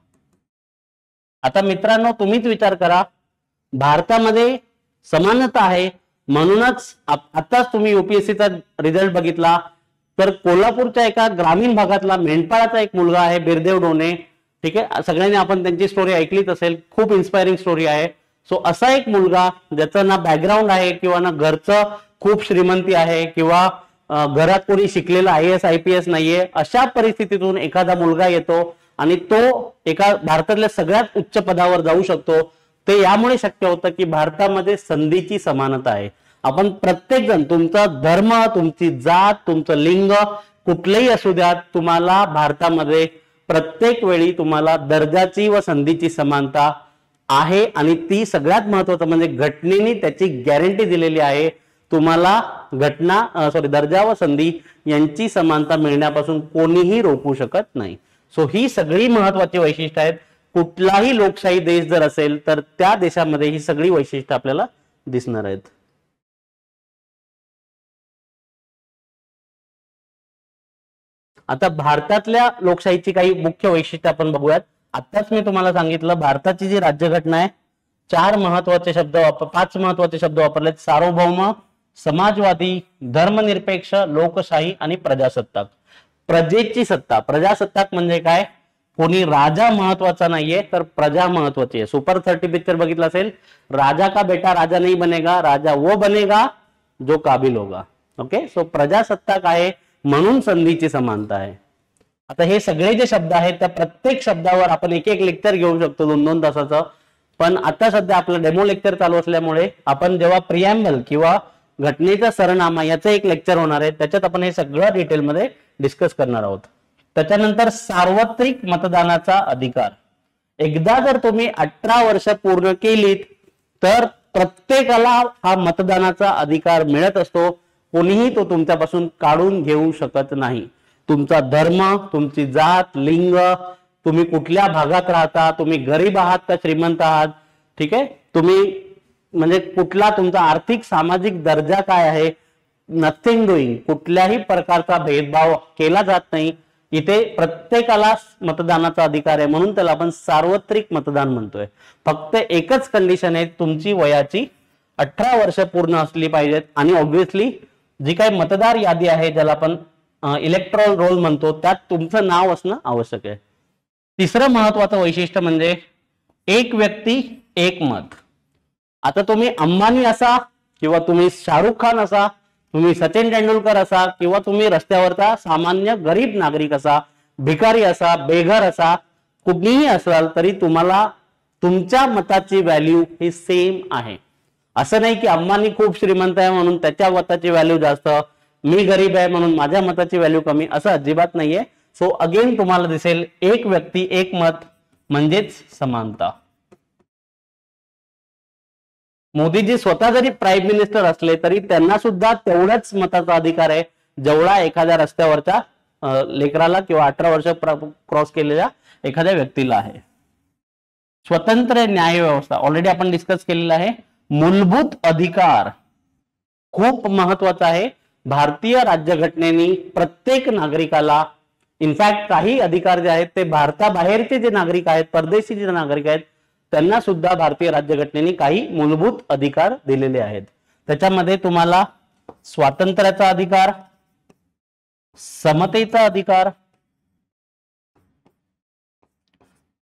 आता मित्रांनो तुम्हीच विचार करा, भारतामध्ये समानता आहे म्हणूनच आताच तुम्ही UPSCचा रिझल्ट बघितला तर कोल्हापूरच्या एका ग्रामीण भागातला मेंढपाळाचा एक मुलगा आहे बिरदेव डोने. ठीक आहे, सगळ्यांनी आपण त्यांची स्टोरी ऐकलीच असेल, खूप इन्स्पायरिंग स्टोरी आहे. सो असा एक मुलगा ज्याचं ना बॅकग्राऊंड आहे किंवा ना घरचं खूप श्रीमंती आहे किंवा घरात कोणी शिकलेला IAS IPS नाहीये, अशा परिस्थितीतून एखादा मुलगा येतो आणि तो एका भारतातल्या सगळ्यात उच्च पदावर जाऊ शकतो. ते यामुळे शक्य होतं की भारतामध्ये संधीची समानता आहे. आपण प्रत्येक जण, तुमचा धर्म, तुमची जात, तुमचं लिंग कुठलेही असू द्या, तुम्हाला भारतामध्ये प्रत्येक वेळी तुम्हाला दर्जाची व संधीची समानता आहे आणि ती सगळ्यात महत्वाचं म्हणजे घटनेने त्याची गॅरंटी दिलेली आहे, तुम्हाला दर्जा व संधी यांची समानता मिळण्यापासून कोणीही रोखू शकत नाही. सो ही सगळी महत्वाची वैशिष्ट्य आहेत. कुठलाही लोकशाही देश जर असेल तर त्या देशामध्ये ही सगळी वैशिष्ट्य आपल्याला दिसणार आहेत. आता भारतातल्या लोकशाहीची काही मुख्य वैशिष्ट्य आपण बघूयात. आताच मी तुम्हाला सांगितलं भारताची जी राज्यघटना आहे 5 महत्वाचे शब्द वापरलेत. सार्वभौम, समाजवादी, धर्मनिरपेक्ष, लोकशाही आणि प्रजासत्ताक. प्रजेची सत्ता, प्रजासत्ताक म्हणजे काय, कोणी राजा महत्वाचा नाहीये तर प्रजा महत्वाची आहे. सुपर 30 पिक्चर बघितला असेल, राजा का बेटा राजा नहीं बनेगा, राजा वो बनेगा जो काबिल होगा. ओके, सो प्रजासत्ताक आहे म्हणून संधीची समानता आहे. आता हे सगळे जे शब्द आहेत त्या प्रत्येक शब्दावर आपण एक लेक्चर घेऊ शकतो 2-2 तासाचं. पण आता सध्या आपलं डेमो लेक्चर चालू असल्यामुळे आपण जेव्हा प्रिॲम्बल किंवा घटनेचा सरनामा याचं एक लेक्चर होणार आहे त्याच्यात आपण हे सगळं डिटेलमध्ये डिस्कस करणार आहोत. त्याच्यानंतर सार्वत्रिक मतदानाचा अधिकार. एकदा जर तुम्ही 18 वर्ष पूर्ण केलीत तर प्रत्येकाला हा मतदानाचा अधिकार मिळत असतो. कोणीही तो तुमच्यापासून काढून घेऊ शकत नाही. तुमचा धर्म, तुमची जात, लिंग, तुम्ही कुठल्या भागात राहता, तुम्ही गरीब आहात का श्रीमंत आहात, ठीक आहे, तुम्ही म्हणजे कुठला तुमचा आर्थिक सामाजिक दर्जा काय आहे, नथिंग डुईंग, कुठल्याही प्रकारचा भेदभाव केला जात नाही. इथे प्रत्येकाला मतदानाचा अधिकार आहे म्हणून त्याला आपण सार्वत्रिक मतदान म्हणतोय. फक्त एकच कंडिशन आहे, तुमची वयाची 18 वर्ष पूर्ण असली पाहिजेत आणि ऑब्व्हियसली जी काही मतदार यादी आहे ज्याला आपण इलेक्ट्रॉल रोल म्हणतो त्यात तुमचं नाव असणं आवश्यक आहे. तिसरं महत्वाचं वैशिष्ट्य म्हणजे एक व्यक्ती एक मत. आता तुम्ही अंबानी असा किंवा तुम्ही शाहरुख खान असा, तुम्ही सचिन तेंडुलकर असा किंवा तुम्ही रस्त्यावरचा सामान्य गरीब नागरिक असा, भिकारी असा, बेघर असा, कुठलीही असाल तरी तुम्हाला तुमच्या मताची व्हॅल्यू ही सेम आहे. असं नाही की अंबानी खूप श्रीमंत आहे म्हणून त्याच्या मताची व्हॅल्यू जास्त, मी गरीब आहे म्हणून माझ्या मताची व्हॅल्यू कमी, असं अजिबात नाहीये. सो अगेन तुम्हाला दिसेल एक व्यक्ती एक मत म्हणजेच समानता. मोदीजी स्वतः जरी प्राईम मिनिस्टर असले तरी त्यांना सुद्धा तेवढाच मताचा अधिकार आहे जेवढा एखाद्या रस्त्यावरच्या लेकराला किंवा 18 वर्ष क्रॉस केलेल्या एखाद्या व्यक्तीला आहे. स्वतंत्र न्याय व्यवस्था ऑलरेडी आपण डिस्कस केलेला आहे. मूलभूत अधिकार खूप महत्वाचा आहे. भारतीय राज्यघटनेने प्रत्येक नागरिकाला, इनफॅक्ट काही अधिकार जे आहेत ते भारताबाहेरचे जे नागरिक आहेत, परदेशी जे नागरिक आहेत त्यांना सुद्धा भारतीय राज्यघटनेने काही मूलभूत अधिकार दिलेले आहेत. त्याच्यामध्ये तुम्हाला स्वातंत्र्याचा अधिकार, समतेचा अधिकार,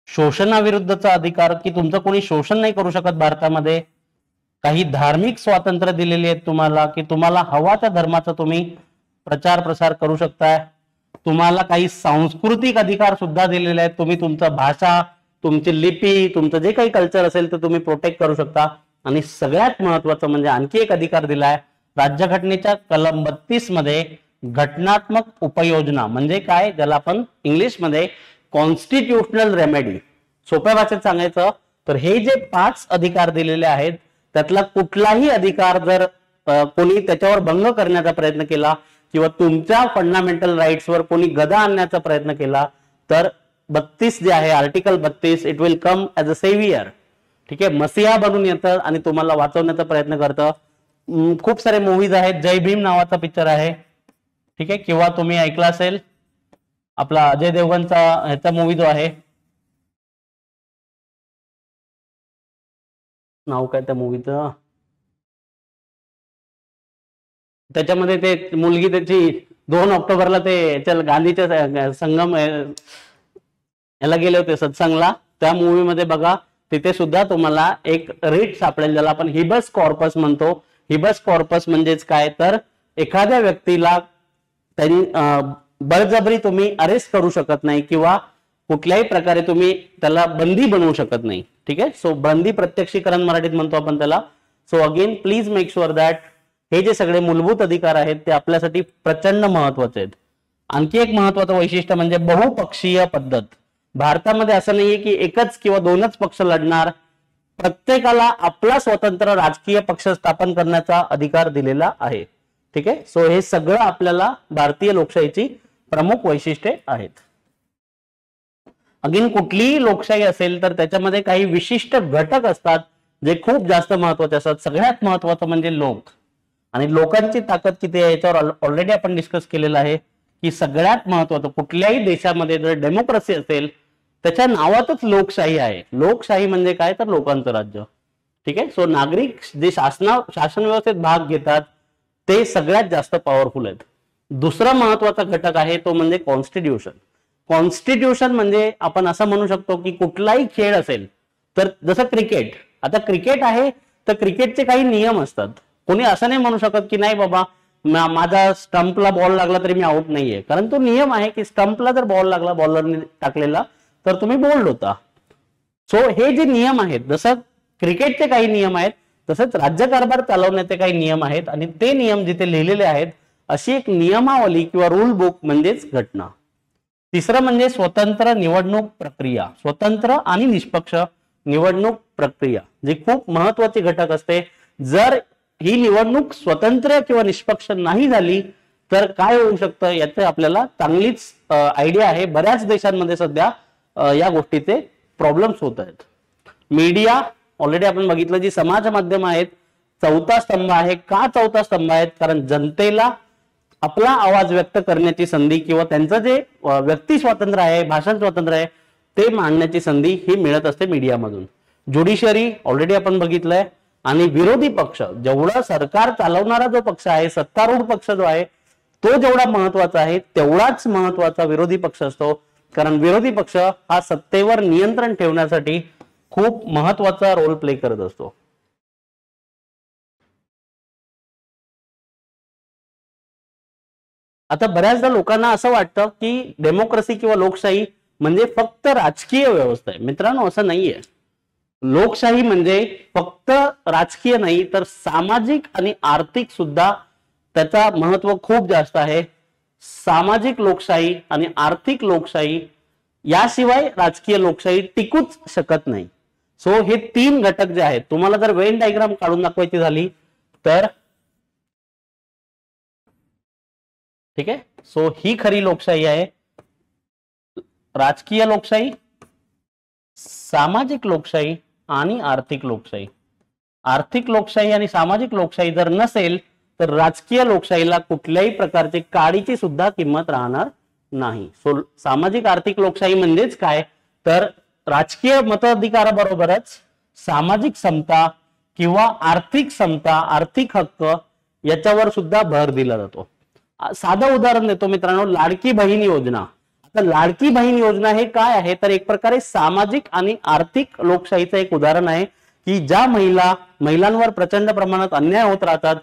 शोषणाविरुद्धचा अधिकार की तुमचं कोणी शोषण नाही करू शकत भारतामध्ये, काही धार्मिक स्वातंत्र्य दिलेली आहेत तुम्हाला की तुम्हाला हवा त्या धर्माचा तुम्ही प्रचार प्रसार करू शकताय. तुम्हाला काही सांस्कृतिक अधिकार सुद्धा दिलेले आहेत. तुम्ही तुमचा भाषा, तुमची लिपी, तुमचं जे काही कल्चर असेल तर तुम्ही प्रोटेक्ट करू शकता. आणि सगळ्यात महत्वाचं म्हणजे आणखी एक अधिकार दिलाय राज्यघटनेच्या कलम 32 मध्ये, घटनात्मक उपयोजना म्हणजे काय, ज्याला आपण इंग्लिशमध्ये कॉन्स्टिट्युशनल रेमेडी. सोप्या भाषेत सांगायचं तर हे जे 5 अधिकार दिलेले आहेत त्यातला कुठलाही अधिकार जर कोणी त्याच्यावर भंग करण्याचा प्रयत्न केला किंवा तुमच्या फंडामेंटल राईट्सवर कोणी गदा आणण्याचा प्रयत्न केला तर 32 जे आहे article 32 it will come as a saviour. ठीक आहे, मसिहा बनून येतं आणि तुम्हाला वाचवण्याचा प्रयत्न करतं. खूप सारे मूवीज आहेत, जय भीम नावाचा पिक्चर आहे, ठीक आहे, किंवा तुम्ही ऐकला असेल आपला अजय देवगणचा ह्याचा मूवी जो आहे, नाव काय त्या मूवीचं, त्याच्यामध्ये ते मुलगी त्याची 2 ऑक्टोबरला ते गांधीच्या संगम याला गेले होते सत्संगला. त्या मूवीमध्ये बघा तिथे सुद्धा तुम्हाला एक रीट सापडेल ज्याला आपण हिबस कॉर्पस म्हणतो. हिबस कॉर्पस म्हणजेच काय तर एखाद्या व्यक्तीला त्यांनी बळजबरी तुम्ही अरेस्ट करू शकत नाही किंवा कुठल्याही प्रकारे तुम्ही त्याला बंदी बनवू शकत नाही. ठीक आहे, सो बंदी प्रत्यक्षीकरण मराठीत म्हणतो आपण त्याला. So again please make sure that हे जे सगळे मूलभूत अधिकार आहेत ते आपल्यासाठी प्रचंड महत्वाचे आहेत. आणखी एक महत्वाचं वैशिष्ट्य म्हणजे बहुपक्षीय पद्धत. भारतामध्ये असं नाहीये की एकच किंवा 2च पक्ष लढणार प्रत्येकाला आपला स्वतंत्र राजकीय पक्ष स्थापन करण्याचा अधिकार दिलेला आहे. ठीक आहे. सो हे सगळं आपल्याला भारतीय लोकशाहीची प्रमुख वैशिष्ट्ये आहेत. अगेन कुठलीही लोकशाही असेल तर त्याच्यामध्ये काही विशिष्ट घटक असतात जे खूप जास्त महत्वाचे असतात. सगळ्यात महत्वाचं म्हणजे लोक, आणि लोकांची ताकद किती आहे याच्यावर ऑलरेडी आपण डिस्कस केलेलं आहे की सगळ्यात महत्वाचं कुठल्याही देशामध्ये जर डेमोक्रेसी असेल त्याच्या नावातच लोकशाही आहे. लोकशाही म्हणजे काय तर लोकांचं राज्य. ठीक आहे. सो नागरिक जे शासन व्यवस्थेत भाग घेतात ते सगळ्यात जास्त पॉवरफुल आहेत. दुसरा महत्वाचा घटक आहे तो म्हणजे कॉन्स्टिट्यूशन. कॉन्स्टिट्यूशन म्हणजे आपण असं म्हणू शकतो की कुठलाही खेळ असेल तर जसं क्रिकेट, आता क्रिकेट आहे तर क्रिकेटचे काही नियम असतात. कोणी असं नाही म्हणू शकत की नाही बाबा माझा स्टंपला बॉल लागला तरी मी आउट नाहीये, कारण तो नियम आहे की स्टंपला जर बॉल लागला बॉलरने टाकलेला तर तुम्ही बोल्ड होता. सो हे जे नियम आहेत, जसं क्रिकेटचे काही नियम आहेत तसंच राज्यकारभार चालवण्याचे काही नियम आहेत, आणि ते नियम जिथे लिहिलेले आहेत अशी एक नियमावली किंवा रूल बुक म्हणजेच घटना. तिसरं म्हणजे स्वतंत्र निवडणूक प्रक्रिया. स्वतंत्र आणि निष्पक्ष निवडणूक प्रक्रिया जी खूप महत्वाची घटक असते. जर ही निवडणूक स्वतंत्र किंवा निष्पक्ष नाही झाली तर काय होऊ शकतं याचे आपल्याला चांगलीच आयडिया आहे. बऱ्याच देशांमध्ये सध्या या गोष्टीचे प्रॉब्लेम्स होत आहेत. मीडिया ऑलरेडी आपण बघितलं, जी समाज माध्यम आहेत चौथा स्तंभ आहे. का चौथा स्तंभ आहेत? कारण जनतेला आपला आवाज व्यक्त करण्याची संधी किंवा त्यांचं जे व्यक्ती स्वातंत्र्य आहे, भाषण स्वातंत्र्य आहे ते मांडण्याची संधी ही मिळत असते मीडियामधून. ज्युडिशरी ऑलरेडी आपण बघितलंय, आणि विरोधी पक्ष, जेवढा सरकार चालवणारा जो पक्ष आहे, सत्तारूढ पक्ष जो आहे तो जेवढा महत्वाचा आहे तेवढाच महत्वाचा विरोधी पक्ष असतो. कारण विरोधी पक्ष हा सत्तेवर नियंत्रण ठेवण्यासाठी खूप महत्वाचा रोल प्ले करत असतो. आता बऱ्याचदा लोकांना असं वाटतं की डेमोक्रेसी किंवा लोकशाही म्हणजे फक्त राजकीय व्यवस्था आहे. मित्रांनो, असं नाहीये. लोकशाही म्हणजे फक्त राजकीय नाही तर सामाजिक आणि आर्थिक सुद्धा त्याचा महत्व खूप जास्त आहे. सामाजिक लोकशाही आणि आर्थिक लोकशाही याशिवाय राजकीय लोकशाही टिकूच शकत नाही. सो हे तीन घटक जे आहेत, तुम्हाला जर वेन डायग्राम काढून दाखवायची झाली तर ठीक आहे. सो ही खरी लोकशाही आहे. राजकीय लोकशाही, सामाजिक लोकशाही आणि आर्थिक लोकशाही. आर्थिक लोकशाही आणि सामाजिक लोकशाही जर नसेल तर राजकीय लोकशाहीला कुठल्याही प्रकारची काडीची सुद्धा किंमत राहणार नाही. सो सामाजिक आर्थिक लोकशाही म्हणजेच काय तर राजकीय मताधिकाराबरोबरच सामाजिक समता किंवा आर्थिक समता, आर्थिक हक्क याच्यावर सुद्धा भर दिला जातो. साधं उदाहरण देतो मित्रांनो, लाडकी बहीण योजना. आता लाडकी बहीण योजना हे काय आहे तर एक प्रकारे सामाजिक आणि आर्थिक लोकशाहीचं एक उदाहरण आहे की ज्या महिलांवर प्रचंड प्रमाणात अन्याय होत राहतात.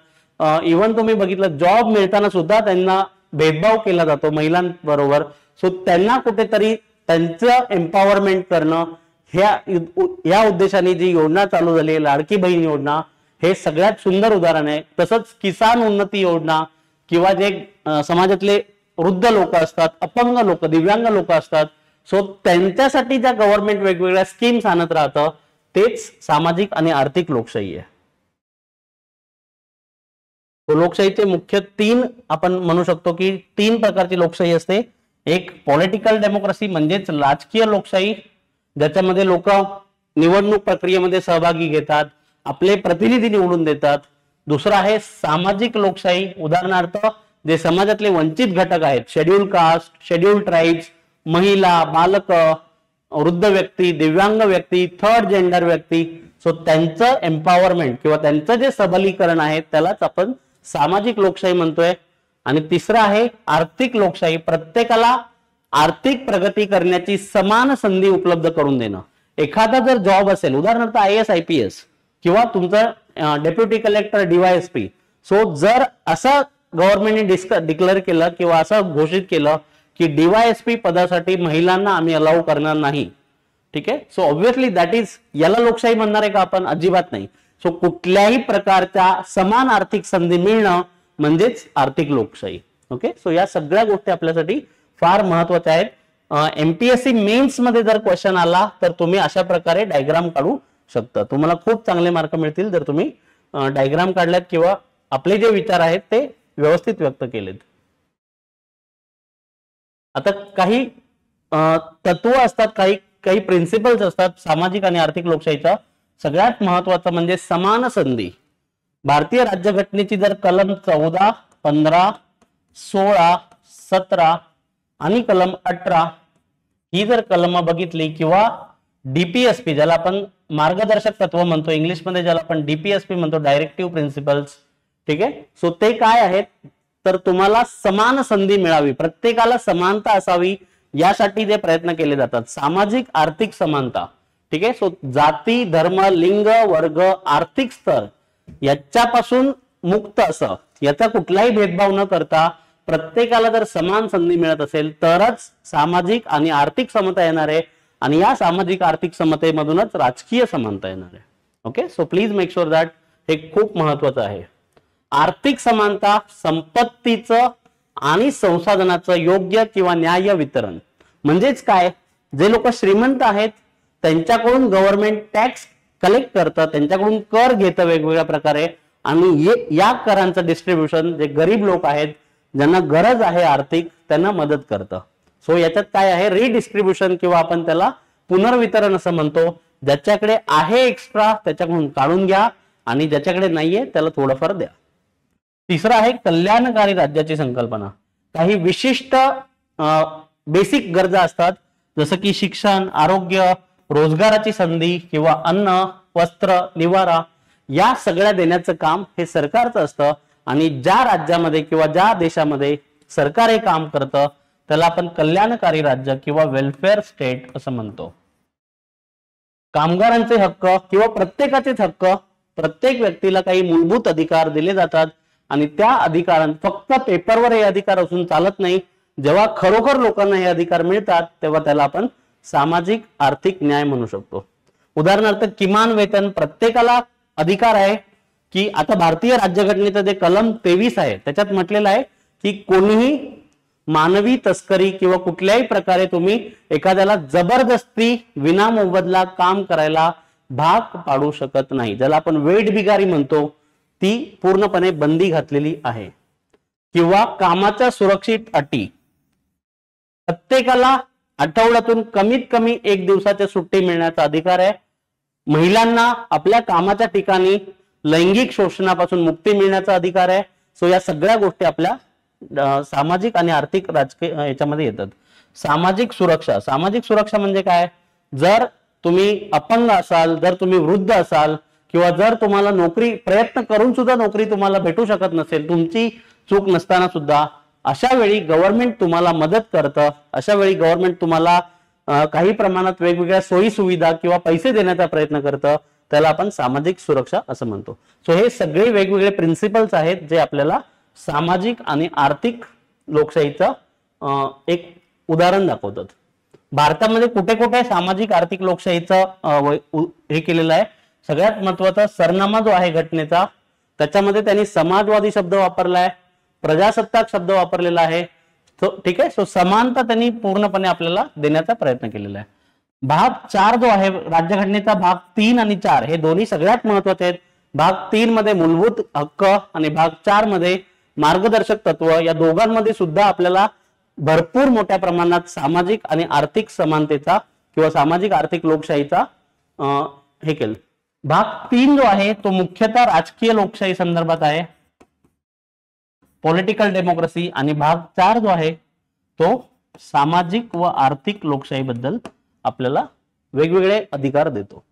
इव्हन तुम्ही बघितलं जॉब मिळताना सुद्धा त्यांना भेदभाव केला जातो महिलांबरोबर. सो त्यांना कुठेतरी त्यांचं एम्पॉवरमेंट करणं ह्या उद्देशाने जी योजना चालू झाली आहे लाडकी बहीण योजना, हे सगळ्यात सुंदर उदाहरण आहे. तसंच किसान उन्नती योजना किंवा जे समाजातले वृद्ध लोक असतात, अपंग लोक, दिव्यांग लोक असतात, सो त्यांच्यासाठी ज्या गव्हर्नमेंट वेगवेगळ्या स्कीम्स आणत राहतं तेच सामाजिक आणि आर्थिक लोकशाही आहे. लोकशाहीचे मुख्य तीन आपण म्हणू शकतो की तीन प्रकारची लोकशाही असते. एक पॉलिटिकल डेमोक्रेसी म्हणजेच राजकीय लोकशाही, ज्याच्यामध्ये लोक निवडणूक प्रक्रियेमध्ये सहभागी घेतात, आपले प्रतिनिधी निवडून देतात. दुसरा आहे सामाजिक लोकशाही, उदाहरणार्थ जे समाजातले वंचित घटक आहेत, शेड्यूल कास्ट, शेड्यूल ट्राईब्स, महिला, बालक, वृद्ध व्यक्ती, दिव्यांग व्यक्ती, थर्ड जेंडर व्यक्ती, सो त्यांचं एम्पॉवरमेंट किंवा त्यांचं जे सबलीकरण आहे त्यालाच आपण सामाजिक लोकशाही म्हणतोय. आणि तिसरं आहे आर्थिक लोकशाही, प्रत्येकाला आर्थिक प्रगती करण्याची समान संधी उपलब्ध करून देणं. एखादा जर जॉब असेल, उदाहरणार्थ IAS IPS किंवा तुमचं डेप्युटी कलेक्टर DYSP, सो जर असं गव्हर्नमेंटने डिक्लेअर केलं किंवा असं घोषित केलं की DYSP पदासाठी महिलांना आम्ही अलाउ करणार नाही, ठीक आहे, सो ऑब्व्हियसली दॅट इज, याला लोकशाही म्हणणार आहे का आपण? अजिबात नाही. सो कुठल्याही प्रकारच्या समान आर्थिक संधी मिळणं म्हणजेच आर्थिक लोकशाही. ओके, सो या सगळ्या गोष्टी आपल्यासाठी फार महत्वाच्या आहेत. MPSC मेन्स मध्ये जर क्वेश्चन आला तर तुम्ही अशा प्रकारे डायग्राम काढू शकतं. तुम्हाला खूप चांगले मार्क मिळतील जर तुम्ही डायग्राम काढल्यात किंवा आपले जे विचार आहेत ते व्यवस्थित व्यक्त केलेत. आता काही तत्व असतात, काही प्रिन्सिपल्स असतात सामाजिक आणि आर्थिक लोकशाहीचा. सगळ्यात महत्वाचं म्हणजे समान संधी. भारतीय राज्यघटनेची जर कलम 14, 15, 16, 17 आणि कलम 18 ही जर कलम बघितली किंवा डीपीएसपी ज्याला आपण मार्गदर्शक तत्व म्हणतो, इंग्लिशमध्ये ज्याला आपण डीपीएसपी म्हणतो, डायरेक्टिव्ह प्रिन्सिपल्स, ठीक आहे. सो ते काय आहेत तर तुम्हाला समान संधी मिळावी, प्रत्येकाला समानता असावी यासाठी जे प्रयत्न केले जातात. सामाजिक आर्थिक समानता, ठीक आहे. सो जाती, धर्म, लिंग, वर्ग, आर्थिक स्तर याच्यापासून मुक्त असं, याचा कुठलाही भेदभाव न करता प्रत्येकाला जर समान संधी मिळत असेल तरच सामाजिक आणि आर्थिक समता येणार आहे आणि या सामाजिक आर्थिक समतेमधूनच राजकीय समानता येणार आहे. Okay, so please make sure that हे खूप महत्वाचं आहे. आर्थिक समानता संपत्तीचं आणि संसाधनाचं योग्य किंवा न्याय्य वितरण. म्हणजेच काय, जे लोक श्रीमंत आहेत त्यांच्याकडून गव्हर्नमेंट टॅक्स कलेक्ट करतं, त्यांच्याकडून कर घेतं वेगवेगळ्या प्रकारे आणि या करांचं डिस्ट्रीब्युशन जे गरीब लोक आहेत ज्यांना गरज आहे आर्थिक त्यांना मदत करतं. सो याच्यात काय आहे, रिडिस्ट्रीब्युशन किंवा आपण त्याला पुनर्वितरण असं म्हणतो. ज्याच्याकडे आहे एक्स्ट्रा त्याच्याकडून काढून घ्या आणि ज्याच्याकडे नाहीये त्याला थोडंफार द्या. तिसरं आहे कल्याणकारी राज्याची संकल्पना. काही विशिष्ट बेसिक गरजा असतात जसं की शिक्षण, आरोग्य, रोजगाराची संधी किंवा अन्न, वस्त्र, निवारा या सगळ्या देण्याचं काम हे सरकारचं असतं आणि ज्या राज्यामध्ये किंवा ज्या देशामध्ये सरकार हे काम करतं त्याला आपण कल्याणकारी राज्य किंवा वेलफेअर स्टेट असं म्हणतो. कामगारांचे हक्क किंवा प्रत्येकाचेच हक्क, प्रत्येक व्यक्तीला काही मूलभूत अधिकार दिले जातात आणि त्या अधिकारांत फक्त पेपरवर हे अधिकार असून चालत नाही. जेव्हा खरोखर लोकांना हे अधिकार मिळतात तेव्हा त्याला आपण सामाजिक आर्थिक न्याय म्हणू शकतो. उदाहरणार्थ किमान वेतन प्रत्येकाला अधिकार आहे की आता भारतीय राज्यघटनेचं जे कलम 23 आहे त्याच्यात म्हटलेलं आहे की कोणीही मानवी तस्करी किंवा कुठल्याही प्रकारे तुम्ही एखाद्याला जबरदस्ती विनामोबदला काम करायला भाग पाडू शकत नाही. ज्याला आपण वेठबिगारी म्हणतो ती पूर्णपणे बंदी घातलेली आहे. किंवा कामाच्या सुरक्षित अटी, प्रत्येकाला आठवड्यातून कमीत कमी 1 दिवसाची सुट्टी मिळण्याचा अधिकार आहे. महिलांना आपल्या कामाच्या ठिकाणी लैंगिक शोषणापासून मुक्ती मिळण्याचा अधिकार आहे. सो या सगळ्या गोष्टी आपल्या सामाजिक आणि आर्थिक राजकीय याच्यामध्ये येतात. सामाजिक सुरक्षा, सामाजिक सुरक्षा म्हणजे काय, जर तुम्ही अपंग असाल, जर तुम्ही वृद्ध असाल किंवा जर तुम्हाला नोकरी प्रयत्न करून सुद्धा नोकरी तुम्हाला भेटू शकत नसेल, तुमची चूक नसताना सुद्धा, अशा वेळी गव्हर्नमेंट तुम्हाला मदत करतं. अशा वेळी गव्हर्नमेंट तुम्हाला काही प्रमाणात वेगवेगळ्या सोयी सुविधा किंवा पैसे देण्याचा प्रयत्न करतं. त्याला आपण सामाजिक सुरक्षा असं म्हणतो. सो हे सगळे वेगवेगळे प्रिन्सिपल्स आहेत जे आपल्याला सामाजिक आणि आर्थिक लोकशाहीचं एक उदाहरण दाखवतात. भारतामध्ये कुठे कुठे सामाजिक आर्थिक लोकशाहीचं हे केलेलं आहे. सगळ्यात महत्वाचा सरनामा जो आहे घटनेचा त्याच्यामध्ये त्यांनी समाजवादी शब्द वापरलाय, प्रजासत्ताक शब्द वापरलेला आहे. ठीक आहे. सो समानता त्यांनी पूर्णपणे आपल्याला देण्याचा प्रयत्न केलेला आहे. भाग 4 जो आहे राज्यघटनेचा, भाग 3 आणि 4 हे दोन्ही सगळ्यात महत्वाचे आहेत. भाग 3 मध्ये मूलभूत हक्क आणि भाग 4 मध्ये मार्गदर्शक तत्व, या दोघांमध्ये सुद्धा आपल्याला भरपूर मोठ्या प्रमाणात सामाजिक आणि आर्थिक समानतेचा किंवा सामाजिक आर्थिक लोकशाहीचा हे केलं. भाग 3 जो आहे तो मुख्यतः राजकीय लोकशाही संदर्भात आहे, पॉलिटिकल डेमोक्रेसी, आणि भाग 4 जो आहे तो सामाजिक व आर्थिक लोकशाही बद्दल आपल्याला वेगवेगळे अधिकार देतो.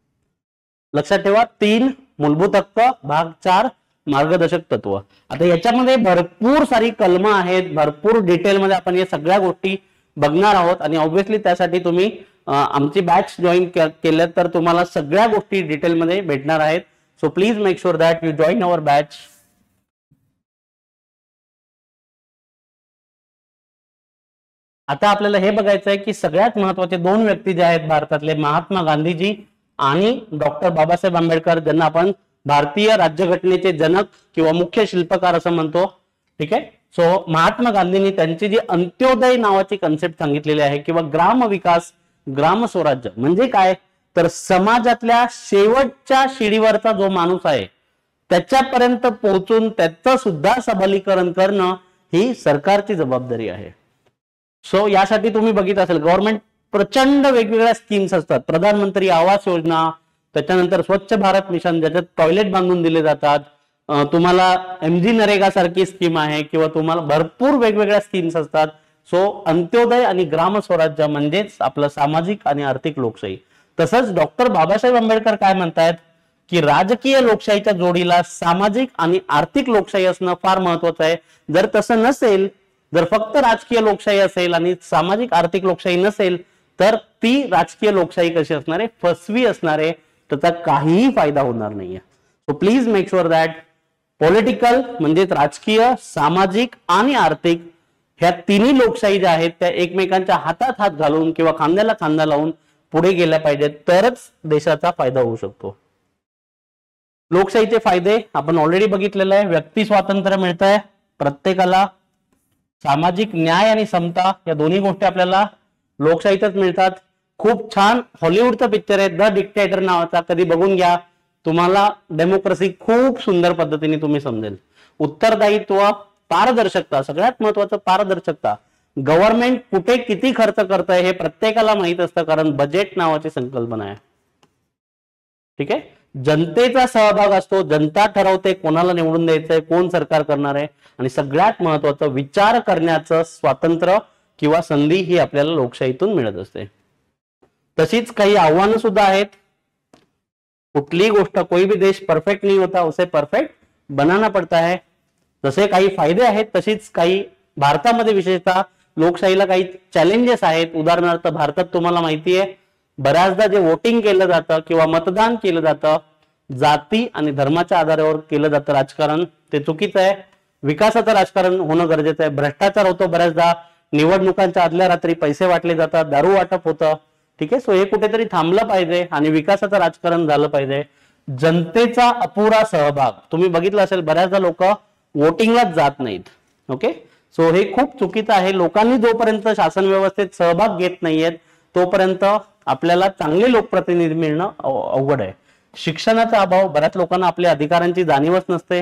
लक्षात ठेवा, 3 मूलभूत हक्क, भाग 4 मार्गदर्शक तत्व. आता याच्यामध्ये भरपूर सारी कलमं आहेत, भरपूर डिटेलमध्ये आपण या सगळ्या गोष्टी बघणार आहोत आणि ऑब्व्हियसली त्यासाठी तुम्ही आमची बॅच जॉईन केलं तर तुम्हाला सगळ्या गोष्टी डिटेलमध्ये भेटणार आहेत. So please make sure that you join our batch. आता आपल्याला हे बघायचं आहे की सगळ्यात महत्वाचे 2 व्यक्ती जे आहेत भारतातले, महात्मा गांधीजी आणि डॉक्टर बाबासाहेब आंबेडकर, ज्यांना आपण भारतीय राज्यघटनेचे जनक किंवा मुख्य शिल्पकार असं म्हणतो. ठीक आहे. सो महात्मा गांधींनी त्यांची जी अंत्योदय नावाची कन्सेप्ट सांगितलेली आहे किंवा ग्राम विकास, ग्राम स्वराज्य म्हणजे काय, तर समाजातल्या शेवटच्या शिडीवरचा जो माणूस आहे त्याच्यापर्यंत पोहोचून त्याचं सुद्धा सबलीकरण करणं ही सरकारची जबाबदारी आहे. सो यासाठी तुम्ही बघितलं असेल गव्हर्नमेंट प्रचंड वेगवेगळ्या स्कीम्स असतात. प्रधानमंत्री आवास योजना, त्याच्यानंतर स्वच्छ भारत मिशन ज्याच्यात टॉयलेट बांधून दिले जातात, तुम्हाला MG नरेगा सारखी स्कीम आहे किंवा तुम्हाला भरपूर वेगवेगळ्या स्कीम्स असतात. सो अंत्योदय आणि ग्राम स्वराज्य म्हणजेच आपलं सामाजिक आणि आर्थिक लोकशाही. तसंच डॉक्टर बाबासाहेब आंबेडकर काय म्हणतायत की राजकीय लोकशाहीच्या जोडीला सामाजिक आणि आर्थिक लोकशाही असणं फार महत्वाचं आहे. जर तसं नसेल, जर फक्त राजकीय लोकशाही असेल आणि सामाजिक आर्थिक लोकशाही नसेल तर ती राजकीय लोकशाही कशी असणार आहे, फसवी असणार आहे, त्याचा काहीही फायदा होणार नाहीये. So please make sure that political म्हणजेच राजकीय, सामाजिक आणि आर्थिक ह्या तिन्ही लोकशाही ज्या आहेत त्या एकमेकांच्या हातात हात घालून किंवा खांद्याला खांदा लावून पुढे गेल्या पाहिजेत, तरच देशाचा फायदा होऊ शकतो. लोकशाहीचे फायदे आपण ऑलरेडी बघितलेले आहे. व्यक्ती स्वातंत्र्य मिळत आहे प्रत्येकाला, सामाजिक न्याय आणि समता या दोन्ही गोष्टी आपल्याला लोकशाहीतच मिळतात. खूप छान हॉलिवूडचा पिक्चर आहे द डिक्टेटर नावाचा, कधी बघून घ्या, तुम्हाला डेमोक्रेसी खूप सुंदर पद्धतीने तुम्ही समजेल. उत्तरदायित्व, पारदर्शकता, सगळ्यात महत्वाचं पारदर्शकता. गव्हर्नमेंट कुठे किती खर्च करत आहे हे प्रत्येकाला माहित असतं, कारण बजेट नावाची संकल्पना आहे. ठीक आहे, जनतेचा सहभाग असतो, जनता ठरवते कोणाला निवडून द्यायचंय, कोण सरकार करणार आहे, आणि सगळ्यात महत्वाचं विचार करण्याचं स्वातंत्र्य किंवा संधी ही आपल्याला लोकशाहीतून मिळत असते. तशीच काही आव्हानं सुद्धा आहेत. कुठली गोष्ट, कोई भी देश परफेक्ट नहीं होता, उसे परफेक्ट बनाना पड़ता है. जसे काही फायदे आहेत तशीच काही भारतामध्ये विशेषतः लोकशाहीला काही चॅलेंजेस आहेत. उदाहरणार्थ भारतात तुम्हाला माहिती आहे बऱ्याचदा जे वोटिंग केलं जातं किंवा मतदान केलं जातं जाती आणि धर्माच्या आधारावर केलं जातं राजकारण, ते चुकीचं आहे. विकासाचं राजकारण होणं गरजेचं आहे. भ्रष्टाचार होतो बऱ्याचदा, निवडणुकांच्या आदल्या रात्री पैसे वाटले जातात, दारू वाटप होतं. ठीक आहे, सो हे कुठेतरी थांबलं पाहिजे आणि विकासाचं राजकारण झालं पाहिजे. जनतेचा अपुरा सहभाग, तुम्ही बघितलं असेल बऱ्याचदा लोक वोटिंगलाच जात नाहीत. ओके, सो हे खूप चुकीचं आहे. लोकांनी जोपर्यंत शासन व्यवस्थेत सहभाग घेत नाहीयेत तोपर्यंत आपल्याला चांगले लोकप्रतिनिधी मिळणं अवघड आहे. शिक्षणाचा अभाव, बऱ्याच लोकांना आपल्या अधिकारांची जाणीवच नसते.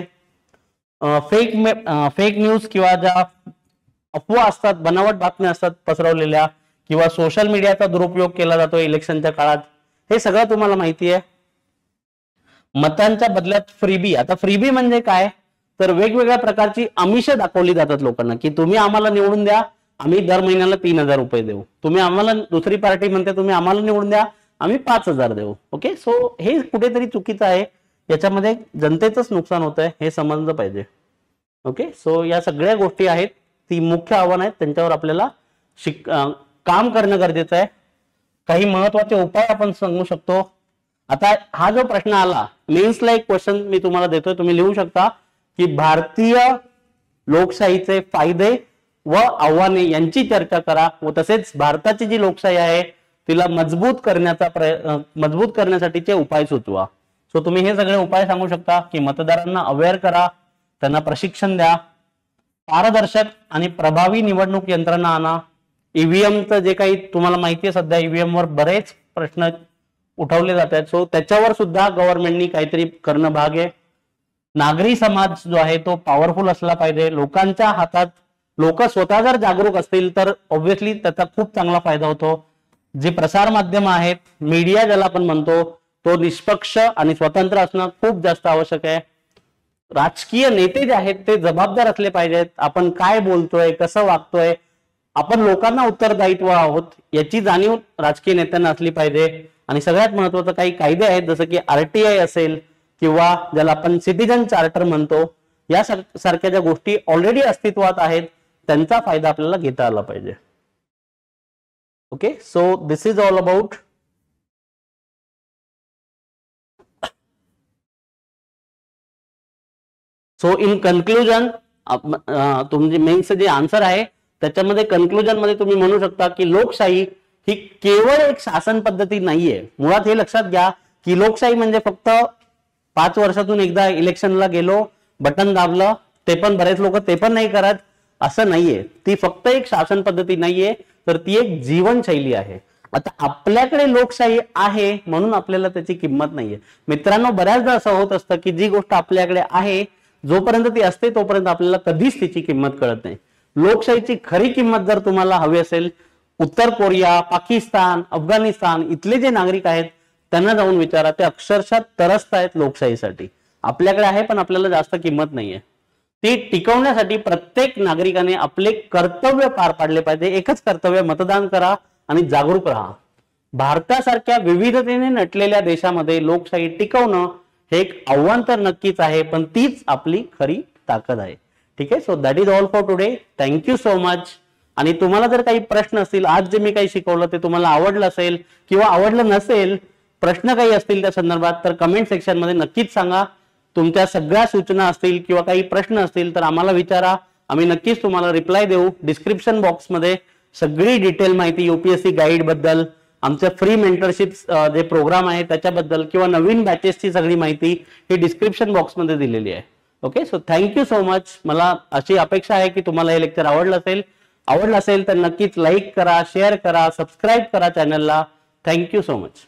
फेक न्यूज किंवा ज्या अफवा असतात, बनावट बातम्या असतात पसरवलेल्या, किंवा सोशल मीडियाचा दुरुपयोग केला जातो इलेक्शनच्या काळात, हे सगळं तुम्हाला माहिती आहे. मतांच्या बदल्यात फ्रीबी. आता फ्रीबी म्हणजे काय, तर वेगवेगळ्या प्रकारची आमिष दाखवली जातात लोकांना की तुम्ही आम्हाला निवडून द्या, आम्ही दर महिन्याला 3,000 रुपये देऊ. तुम्ही आम्हाला, दुसरी पार्टी म्हणते तुम्ही आम्हाला निवडून द्या, आम्ही 5,000 देऊ. ओके, सो हे कुठेतरी चुकीचं आहे. याच्यामध्ये जनतेचंच नुकसान होत आहे, हे समजलं पाहिजे. ओके, सो या सगळ्या गोष्टी आहेत, ती मुख्य आव्हान आहेत, त्यांच्यावर आपल्याला काम करणं गरजेचं आहे. काही महत्वाचे उपाय आपण सांगू शकतो. आता हा जो प्रश्न आला मेन्सला, एक क्वेश्चन मी तुम्हाला देतोय, तुम्ही लिहू शकता की भारतीय लोकशाहीचे फायदे व आव्हाने यांची चर्चा करा, व तसेच भारताची जी लोकशाही आहे तिला मजबूत करण्यासाठीचे उपाय सुचवा. सो तुम्ही हे सगळे उपाय सांगू शकता की मतदारांना अवेअर करा, त्यांना प्रशिक्षण द्या, पारदर्शक आणि प्रभावी निवडणूक यंत्रणा आणा. ईव्हीएमचं जे काही तुम्हाला माहिती आहे, सध्या ईव्हीएम वर बरेच प्रश्न उठवले जात आहेत, सो त्याच्यावर सुद्धा गव्हर्नमेंटनी काहीतरी करणं भाग आहे. नागरी समाज जो आहे तो पॉवरफुल असला पाहिजे. लोकांच्या हातात, लोक स्वतः जर जागरूक असतील तर ऑब्व्हियसली त्याचा खूप चांगला फायदा होतो. जे प्रसार माध्यम आहेत, मीडिया ज्याला आपण म्हणतो, तो निष्पक्ष आणि स्वतंत्र असणं खूप जास्त आवश्यक आहे. राजकीय नेते जे आहेत ते जबाबदार असले पाहिजेत. आपण काय बोलतोय, कसं वागतोय, आपण लोकांना उत्तरदायित्व आहोत याची जाणीव राजकीय नेत्यांना असली पाहिजे. आणि सगळ्यात महत्वाचं काही कायदे आहेत, जसं की RTI असेल किंवा ज्याला आपण सिटीजन चार्टर म्हणतो, या सारख्या ज्या गोष्टी ऑलरेडी अस्तित्वात आहेत त्यांचा फायदा आपल्याला घेता आला पाहिजे. Okay, so this is all about so in conclusion, तुमचे मेन्स जे आन्सर आहे त्याच्यामध्ये कन्क्लुजन मध्ये तुम्ही म्हणू शकता की लोकशाही ही केवळ एक शासन पद्धती नाहीये. मुळात हे लक्षात घ्या की लोकशाही म्हणजे फक्त 5 वर्षातून एकदा इलेक्शनला गेलो, बटन दाबलं, ते पण बरेच लोक ते पण नाही करत, असं नाहीये. ती फक्त एक शासन पद्धती नाहीये, तर ती एक जीवनशैली आहे. आता आपल्याकडे लोकशाही आहे म्हणून आपल्याला त्याची किंमत नाहीये. मित्रांनो, बऱ्याचदा असं होत असतं की जी गोष्ट आपल्याकडे आहे जोपर्यंत ती असते तोपर्यंत आपल्याला कधीच तिची किंमत कळत नाही. लोकशाहीची खरी किंमत जर तुम्हाला हवी असेल, उत्तर कोरिया, पाकिस्तान, अफगाणिस्तान इथले जे नागरिक आहेत त्यांना जाऊन विचारा. ते अक्षरशः तरसतायत लोकशाहीसाठी. आपल्याकडे आहे पण आपल्याला जास्त किंमत नाहीये. ती टिकवण्यासाठी प्रत्येक नागरिकाने आपले कर्तव्य पार पाडले पाहिजे. एकच कर्तव्य, मतदान करा आणि जागरूक राहा. भारतासारख्या विविधतेने नटलेल्या देशामध्ये लोकशाही टिकवणं हे एक आव्हान तर नक्कीच आहे, पण तीच आपली खरी ताकद आहे. ठीक आहे. So that is all for today. Thank you so much. आणि तुम्हाला जर काही प्रश्न असतील, आज जे मी काही शिकवलं ते तुम्हाला आवडलं असेल किंवा आवडलं नसेल, प्रश्न काही असतील त्या संदर्भात, तर कमेंट सेक्शन मध्ये नक्कीच सांगा. तुमच्या सगळ्या सूचना असतील किंवा काही प्रश्न असतील तर आम्हाला विचारा. आम्ही नक्कीच तुम्हाला रिप्लाय देऊ. डिस्क्रिप्शन बॉक्समध्ये सगळी डिटेल माहिती युपीएससी गाईड बद्दल, आमच्या फ्री मेंटरशिप जे प्रोग्राम आहे त्याच्याबद्दल किंवा नवीन बॅचेसची सगळी माहिती ही डिस्क्रिप्शन बॉक्समध्ये दिलेली आहे. Okay. So thank you so much. मला अशी अपेक्षा आहे की तुम्हाला हे लेक्चर आवडलं असेल तर नक्कीच लाईक करा, शेअर करा, सबस्क्राईब करा चॅनलला. Thank you so much.